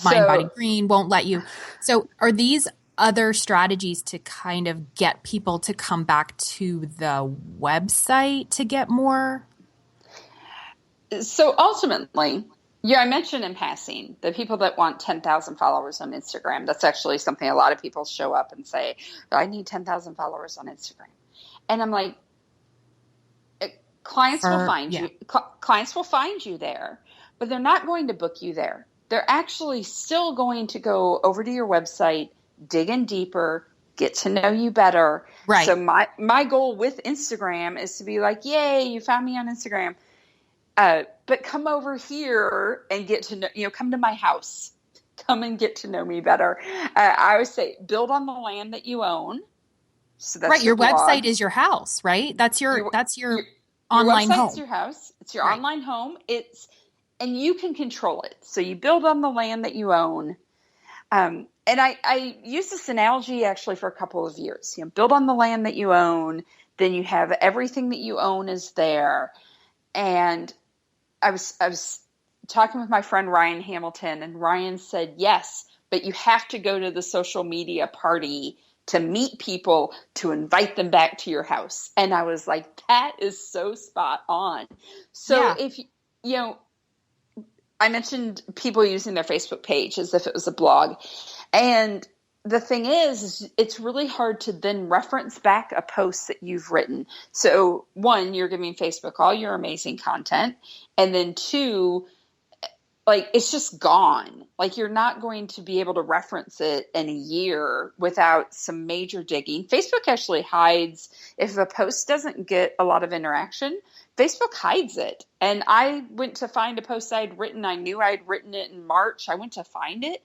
Mind Body Green won't let you. So are these other strategies to kind of get people to come back to the website to get more? So ultimately, I mentioned in passing the people that want 10,000 followers on Instagram. That's actually something a lot of people show up and say, I need 10,000 followers on Instagram. And I'm like, clients will find you. Clients will find you there, but they're not going to book you there. They're actually still going to go over to your website, dig in deeper, get to know you better. Right. So my goal with Instagram is to be like, yay, you found me on Instagram. But come over here and get to know, come to my house, come and get to know me better. I always say, build on the land that you own. So that's right. Your blog. Website is your house, right? That's your online home. It's your house. It's your online home. And you can control it. So you build on the land that you own. And I use this analogy actually for a couple of years. Build on the land that you own, then you have everything that you own is there. And I was talking with my friend Ryan Hamilton, and Ryan said, yes, but you have to go to the social media party to meet people, to invite them back to your house. And I was like, that is so spot on. So if, I mentioned people using their Facebook page as if it was a blog. And the thing is it's really hard to then reference back a post that you've written. So one, you're giving Facebook all your amazing content. And then two, it's just gone. You're not going to be able to reference it in a year without some major digging. Facebook actually hides, if a post doesn't get a lot of interaction, Facebook hides it. And I went to find a post I'd written. I knew I'd written it in March. I went to find it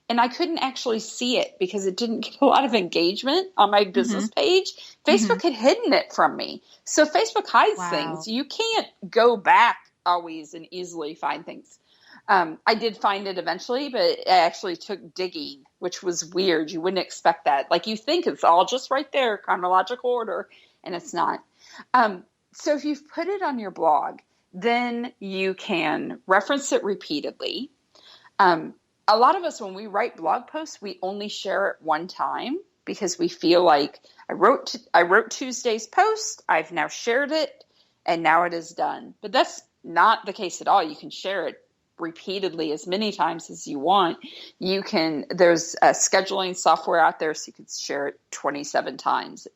and I couldn't actually see it because it didn't get a lot of engagement on my business page. Facebook had hidden it from me. So Facebook hides things. You can't go back always and easily find things. I did find it eventually, but it actually took digging, which was weird. You wouldn't expect that. You think it's all just right there, chronological order, and it's not. So if you've put it on your blog, then you can reference it repeatedly. A lot of us, when we write blog posts, we only share it one time because we feel like I wrote Tuesday's post, I've now shared it, and now it is done. But that's not the case at all. You can share it repeatedly as many times as you want. There's a scheduling software out there, so you could share it 27 times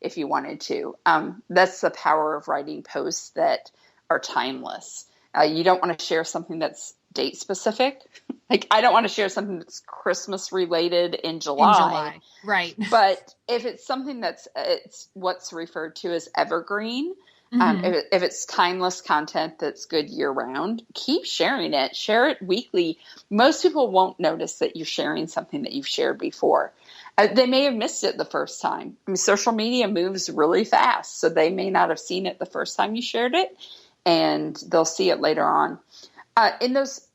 if you wanted to. That's the power of writing posts that are timeless. You don't want to share something that's date specific. I don't want to share something that's Christmas related in July. Right. But if it's something it's what's referred to as evergreen, if it's timeless content that's good year round, keep sharing it. Share it weekly. Most people won't notice that you're sharing something that you've shared before. They may have missed it the first time. Social media moves really fast, so they may not have seen it the first time you shared it. and they'll see it later on. In those,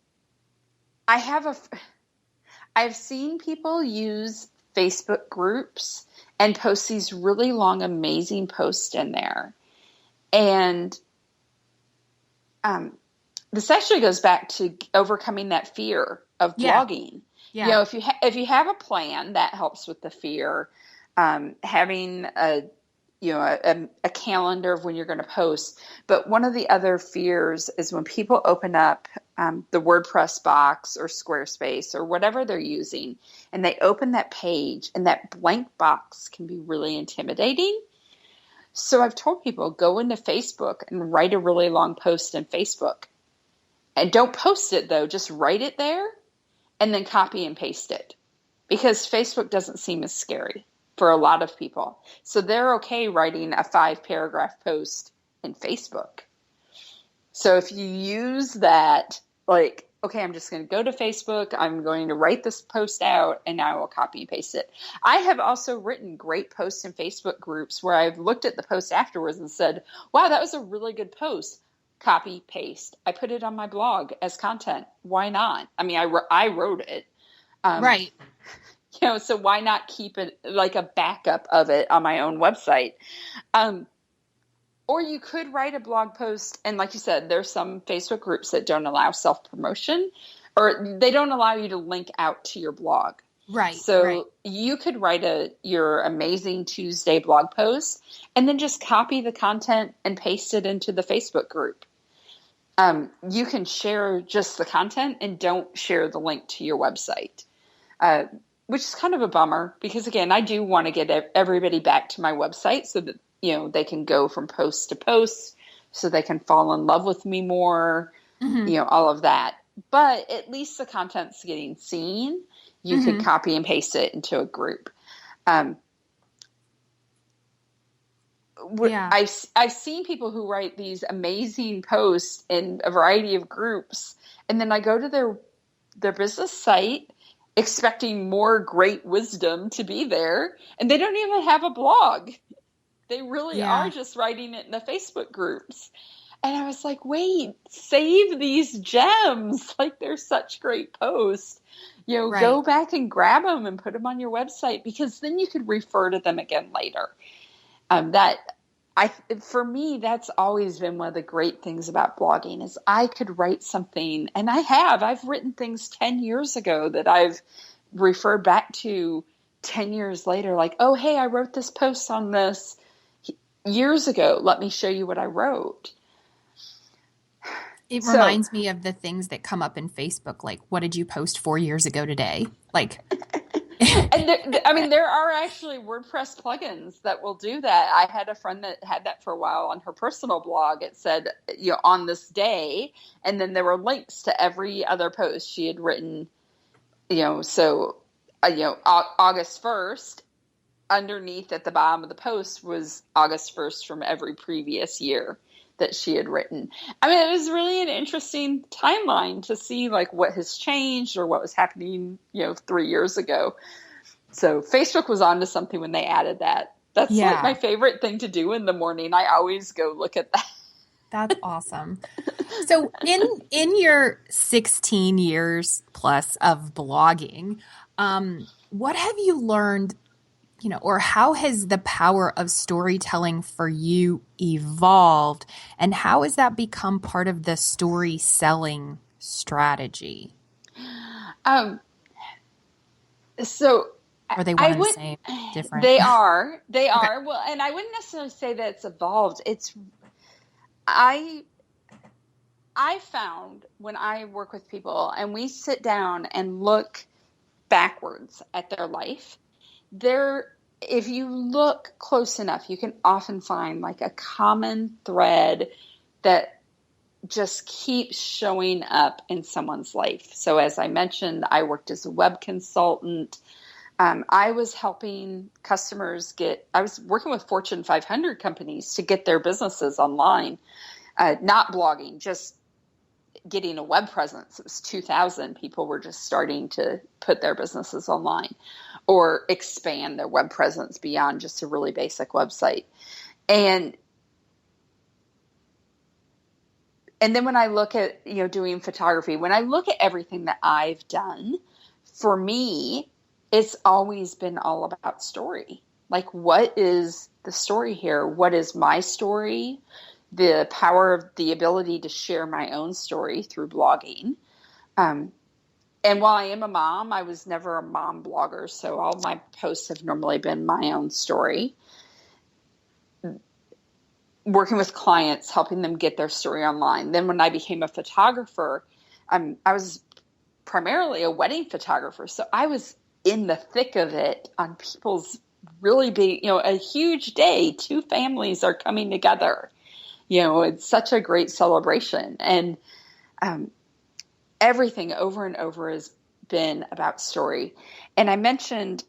I've seen people use Facebook groups and post these really long, amazing posts in there. And this actually goes back to overcoming that fear of blogging. Yeah. You know, if you have a plan, that helps with the fear. Having a calendar of when you're going to post. But one of the other fears is when people open up the WordPress box or Squarespace or whatever they're using, and they open that page, and that blank box can be really intimidating. So I've told people, go into Facebook and write a really long post in Facebook. And don't post it, though. Just write it there and then copy and paste it. Because Facebook doesn't seem as scary for a lot of people. So they're okay writing a 5-paragraph post in Facebook. So if you use that, like, okay, I'm just going to go to Facebook, I'm going to write this post out, and I will copy and paste it. I have also written great posts in Facebook groups where I've looked at the post afterwards and said, wow, that was a really good post. Copy, paste. I put it on my blog as content. Why not? I mean, I wrote it. Right. You know, so why not keep it like a backup of it on my own website? Or you could write a blog post, and like you said, there's some Facebook groups that don't allow self-promotion, or they don't allow you to link out to your blog. Right. So you could write your Amazing Tuesday blog post, and then just copy the content and paste it into the Facebook group. You can share just the content and don't share the link to your website. Which is kind of a bummer because, again, I do want to get everybody back to my website so that, you know, they can go from post to post, so they can fall in love with me more, you know, all of that. But at least the content's getting seen. You could copy and paste it into a group. I've seen people who write these amazing posts in a variety of groups, and then I go to their business site expecting more great wisdom to be there, and they don't even have a blog. They really are just writing it in the Facebook groups. And I was like, wait, save these gems. Like, they're such great posts. You know, go back and grab them and put them on your website, because then you could refer to them again later. For me, that's always been one of the great things about blogging is I could write something, and I've written things 10 years ago that I've referred back to 10 years later, like, oh, hey, I wrote this post on this years ago. Let me show you what I wrote. It reminds me of the things that come up in Facebook, like, what did you post 4 years ago today? Like, and there are actually WordPress plugins that will do that. I had a friend that had that for a while on her personal blog. It said, you know, on this day, and then there were links to every other post she had written, you know, so, August 1st, underneath at the bottom of the post was August 1st from every previous year that she had written. I mean, it was really an interesting timeline to see like what has changed or what was happening, 3 years ago. So Facebook was onto something when they added that. That's like my favorite thing to do in the morning. I always go look at that. That's awesome. So in your 16 years plus of blogging, what have you learned, or how has the power of storytelling for you evolved, and how has that become part of the story selling strategy? So are they one and the same, different? They are. They Okay. are. Well, and I wouldn't necessarily say that it's evolved. I found when I work with people and we sit down and look backwards at their life, if you look close enough, you can often find like a common thread that just keeps showing up in someone's life. So as I mentioned, I worked as a web consultant. I was helping customers I was working with Fortune 500 companies to get their businesses online, not blogging, just getting a web presence. It was 2000. People were just starting to put their businesses online or expand their web presence beyond just a really basic website. And and then when I look at, doing photography, when I look at everything that I've done, for me, it's always been all about story. Like, what is the story here? What is my story? The power of the ability to share my own story through blogging. And while I am a mom, I was never a mom blogger. So all my posts have normally been my own story. Working with clients, helping them get their story online. Then when I became a photographer, I was primarily a wedding photographer. So I was in the thick of it on people's really big, a huge day. 2 families are coming together. It's such a great celebration. And everything over and over has been about story. And I mentioned,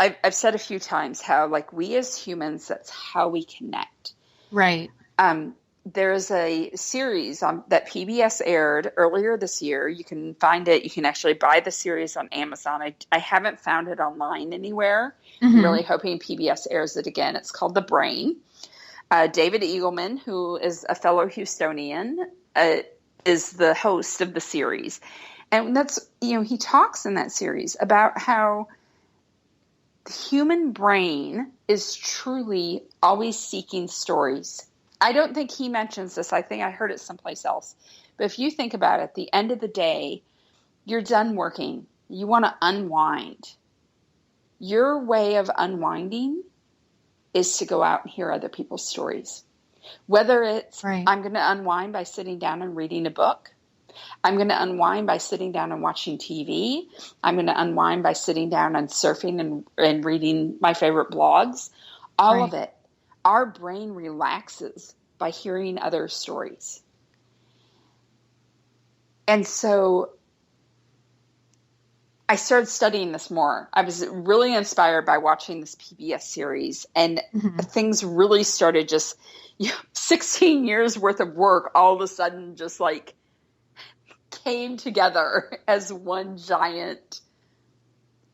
I've said a few times how, like, we as humans, that's how we connect. Right. There's a series that PBS aired earlier this year. You can find it. You can actually buy the series on Amazon. I haven't found it online anywhere. Mm-hmm. I'm really hoping PBS airs it again. It's called The Brain. David Eagleman, who is a fellow Houstonian, is the host of the series. And that's, he talks in that series about how the human brain is truly always seeking stories. I don't think he mentions this. I think I heard it someplace else. But if you think about it, at the end of the day, you're done working. You want to unwind. Your way of unwinding is to go out and hear other people's stories. Whether it's, right. I'm going to unwind by sitting down and reading a book. I'm going to unwind by sitting down and watching TV. I'm going to unwind by sitting down and surfing and reading my favorite blogs. All right. of it. Our brain relaxes by hearing other stories. And so I started studying this more. I was really inspired by watching this PBS series, and things really started just, 16 years worth of work all of a sudden just like came together as one giant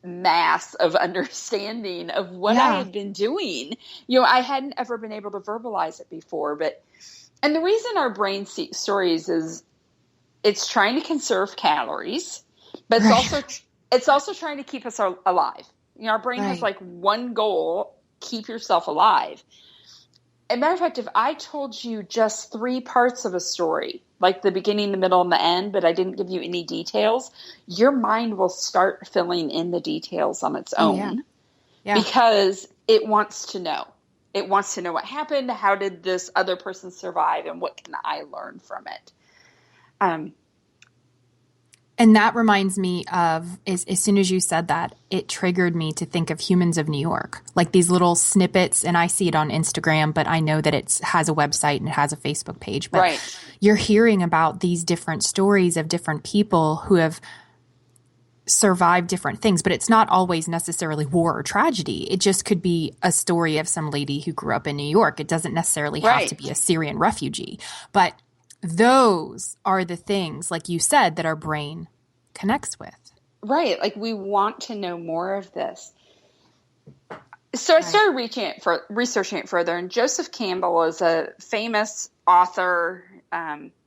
mass of understanding of what I had been doing. I hadn't ever been able to verbalize it before, and the reason our brain seeks stories is it's trying to conserve calories, but it's also trying to keep us alive. Our brain has like one goal: keep yourself alive. As a matter of fact, if I told you just 3 parts of a story, like the beginning, the middle, and the end, but I didn't give you any details, your mind will start filling in the details on its own because it wants to know. It wants to know what happened, how did this other person survive, and what can I learn from it. And that reminds me of, as soon as you said that, it triggered me to think of Humans of New York, like these little snippets. And I see it on Instagram, but I know that it has a website and it has a Facebook page. But you're hearing about these different stories of different people who have survived different things, but it's not always necessarily war or tragedy. It just could be a story of some lady who grew up in New York. It doesn't necessarily have to be a Syrian refugee, but those are the things, like you said, that our brain connects with. Right. Like, we want to know more of this. So I started researching it further. And Joseph Campbell is a famous author,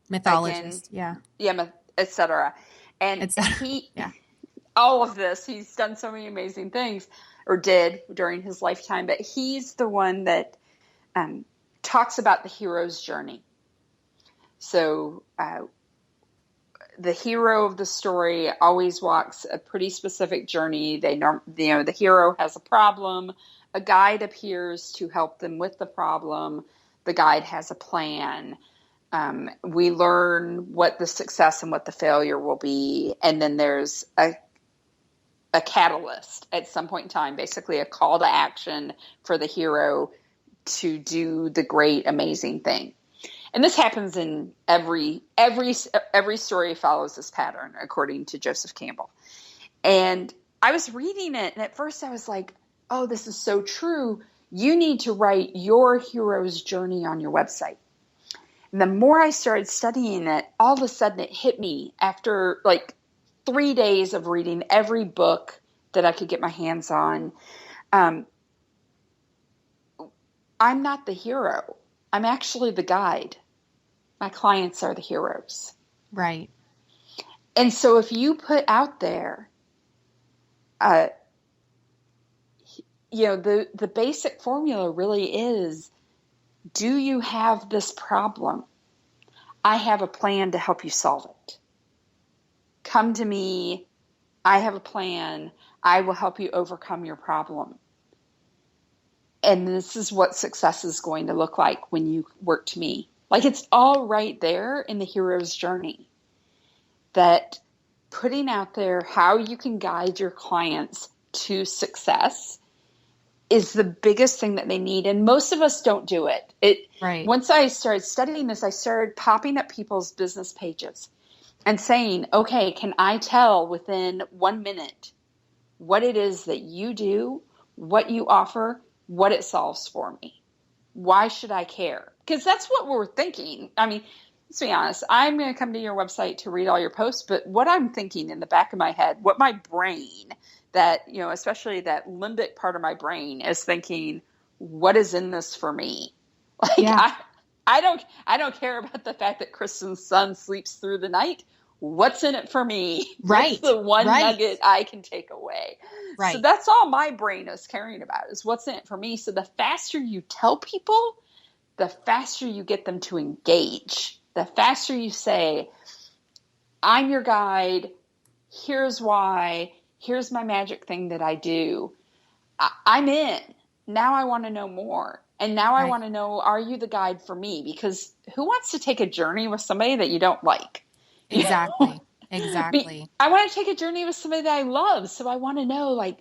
mythologist, et cetera. And all of this, he's done so many amazing things, or did during his lifetime. But he's the one that talks about the hero's journey. So the hero of the story always walks a pretty specific journey. The hero has a problem. A guide appears to help them with the problem. The guide has a plan. We learn what the success and what the failure will be. And then there's a catalyst at some point in time, basically a call to action for the hero to do the great, amazing thing. And this happens in every story follows this pattern, according to Joseph Campbell. And I was reading it, and at first I was like, oh, this is so true. You need to write your hero's journey on your website. And the more I started studying it, all of a sudden it hit me after like 3 days of reading every book that I could get my hands on. I'm not the hero. I'm actually the guide. My clients are the heroes. Right. And so if you put out there, the basic formula really is, do you have this problem? I have a plan to help you solve it. Come to me. I have a plan. I will help you overcome your problem. And this is what success is going to look like when you work to me. Like, it's all right there in the hero's journey. That putting out there how you can guide your clients to success is the biggest thing that they need. And most of us don't do it. Right. Once I started studying this, I started popping up people's business pages and saying, okay, can I tell within 1 minute what it is that you do, what you offer, what it solves for me? Why should I care? Because that's what we're thinking. I mean, let's be honest. I'm going to come to your website to read all your posts, but what I'm thinking in the back of my head, what my brain, that, especially that limbic part of my brain is thinking, what is in this for me? Like, yeah. I don't care about the fact that Kristen's son sleeps through the night. What's in it for me? Right. What's the one nugget I can take away? Right. So that's all my brain is caring about, is what's in it for me. So the faster you tell people, the faster you get them to engage. The faster you say, I'm your guide. Here's why. Here's my magic thing that I do. I'm in. Now I want to know more. And now I want to know, are you the guide for me? Because who wants to take a journey with somebody that you don't like? Exactly. Exactly. I want to take a journey with somebody that I love. So I want to know, like,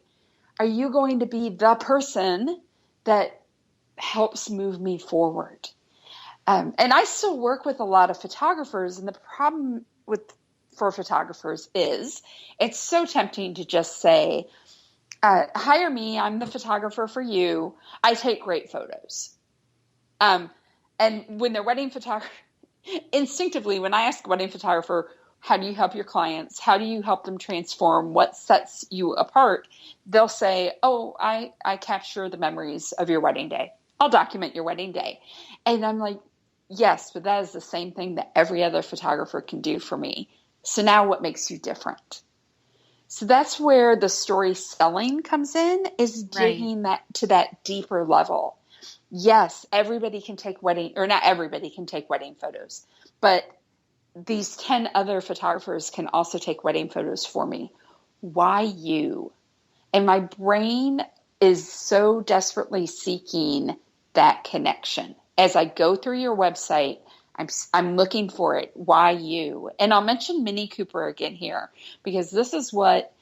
are you going to be the person that helps move me forward? And I still work with a lot of photographers. And the problem for photographers is it's so tempting to just say, hire me. I'm the photographer for you. I take great photos. And when they're wedding photographer, instinctively, when I ask a wedding photographer, how do you help your clients? How do you help them transform? What sets you apart? They'll say, oh, I capture the memories of your wedding day. I'll document your wedding day. And I'm like, yes, but that is the same thing that every other photographer can do for me. So now what makes you different? So that's where the story selling comes in, is digging that to that deeper level. Yes, everybody can take not everybody can take wedding photos, but these 10 other photographers can also take wedding photos for me. Why you? And my brain is so desperately seeking that connection. As I go through your website, I'm looking for it. Why you? And I'll mention Mini Cooper again here, because this is what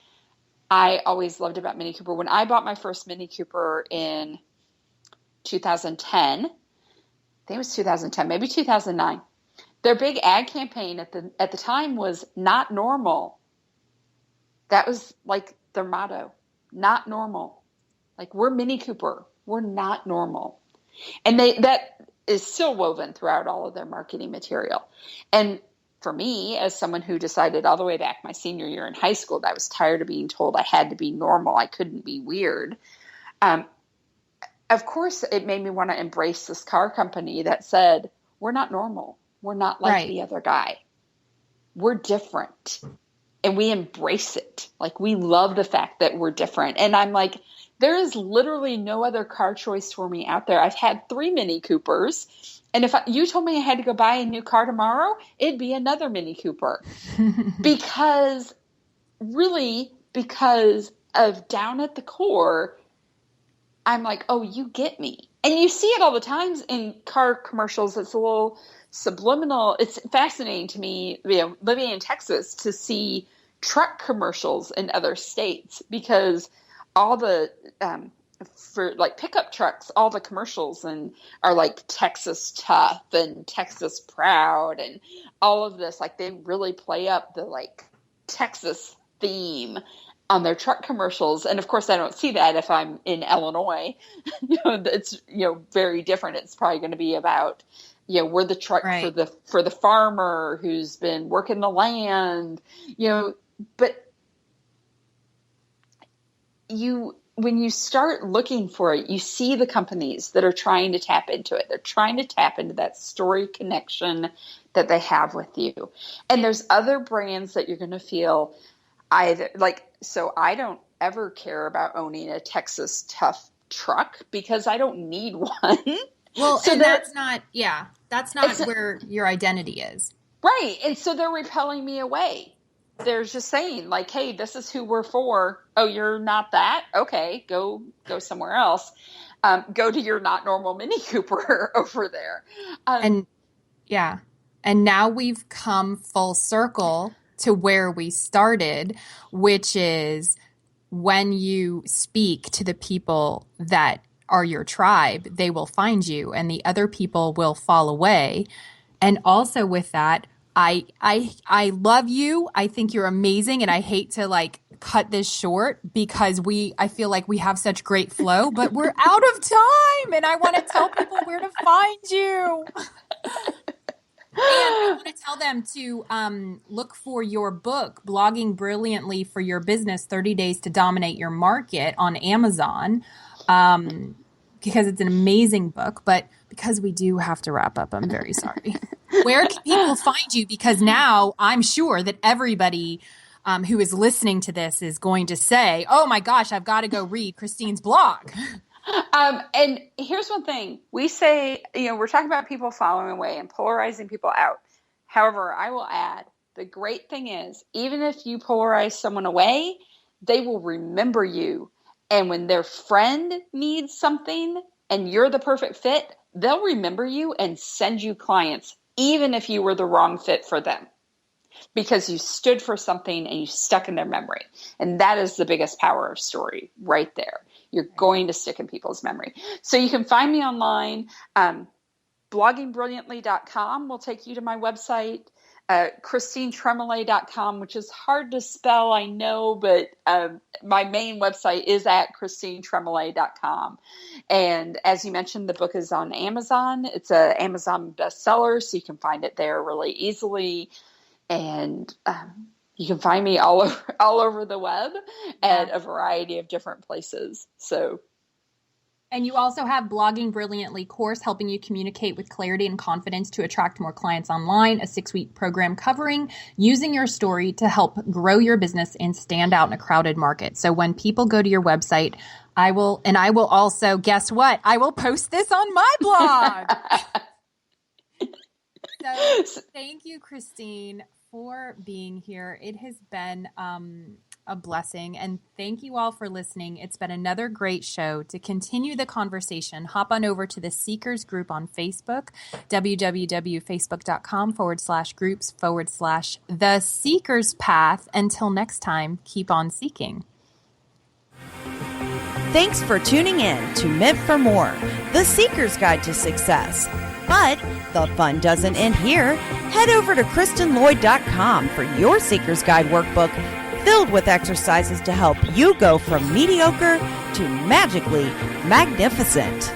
I always loved about Mini Cooper. When I bought my first Mini Cooper in 2010, I think it was 2010, maybe 2009. Their big ad campaign at the time was not normal. That was like their motto, not normal. Like, we're Mini Cooper. We're not normal. And that is still woven throughout all of their marketing material. And for me, as someone who decided all the way back my senior year in high school that I was tired of being told I had to be normal, I couldn't be weird, of course it made me want to embrace this car company that said, we're not normal. We're not like the other guy. We're different. And we embrace it. Like, we love the fact that we're different. And I'm like, there is literally no other car choice for me out there. I've had 3 Mini Coopers. And if you told me I had to go buy a new car tomorrow, it'd be another Mini Cooper. because of down at the core, I'm like, oh, you get me. And you see it all the times in car commercials. It's a little subliminal. It's fascinating to me, living in Texas, to see truck commercials in other states, because all the for like pickup trucks, all the commercials are like Texas tough and Texas proud and all of this. Like, they really play up the like Texas theme on their truck commercials. And of course I don't see that if I'm in Illinois. It's very different. It's probably going to be about we're the truck for the farmer who's been working the land, but when you start looking for it, you see the companies that are trying to tap into it. They're trying to tap into that story connection that they have with you. And there's other brands that you're going to feel either like, so I don't ever care about owning a Texas Tough truck because I don't need one. Well, so and that's not where your identity is. Right. And so they're repelling me away. They're just saying like, hey, this is who we're for. Oh, you're not that? Okay, go somewhere else. Go to your not normal Mini Cooper over there. And now we've come full circle to where we started, which is when you speak to the people that are your tribe, they will find you and the other people will fall away. And also with that, I love you. I think you're amazing. And I hate to like cut this short because I feel like we have such great flow, but we're out of time. And I want to tell people where to find you. And I want to tell them to look for your book, Blogging Brilliantly for Your Business, 30 Days to Dominate Your Market on Amazon, because it's an amazing book. But because we do have to wrap up, I'm very sorry. Where can people find you? Because now I'm sure that everybody who is listening to this is going to say, oh my gosh, I've got to go read Christine's blog. And here's one thing. We say, we're talking about people following away and polarizing people out. However, I will add, the great thing is, even if you polarize someone away, they will remember you. And when their friend needs something and you're the perfect fit, they'll remember you and send you clients, even if you were the wrong fit for them, because you stood for something and you stuck in their memory. And that is the biggest power of story right there. You're going to stick in people's memory. So you can find me online. Bloggingbrilliantly.com will take you to my website. ChristineTremoulet.com, which is hard to spell, I know, but my main website is at ChristineTremoulet.com. And as you mentioned, the book is on Amazon. It's an Amazon bestseller, so you can find it there really easily. And you can find me all over the web at a variety of different places. And you also have Blogging Brilliantly course helping you communicate with clarity and confidence to attract more clients online, a 6-week program covering using your story to help grow your business and stand out in a crowded market. So when people go to your website, I will also, guess what? I will post this on my blog. So thank you, Christine, for being here. It has been a blessing, and thank you all for listening. It's been another great show. To continue the conversation, hop on over to the Seekers group on Facebook, www.facebook.com/groups/The Seekers Path. Until next time, keep on seeking. Thanks for tuning in to Meant for More, the Seeker's Guide to Success. But the fun doesn't end here. Head over to KristenLloyd.com for your Seeker's Guide workbook filled with exercises to help you go from mediocre to magically magnificent.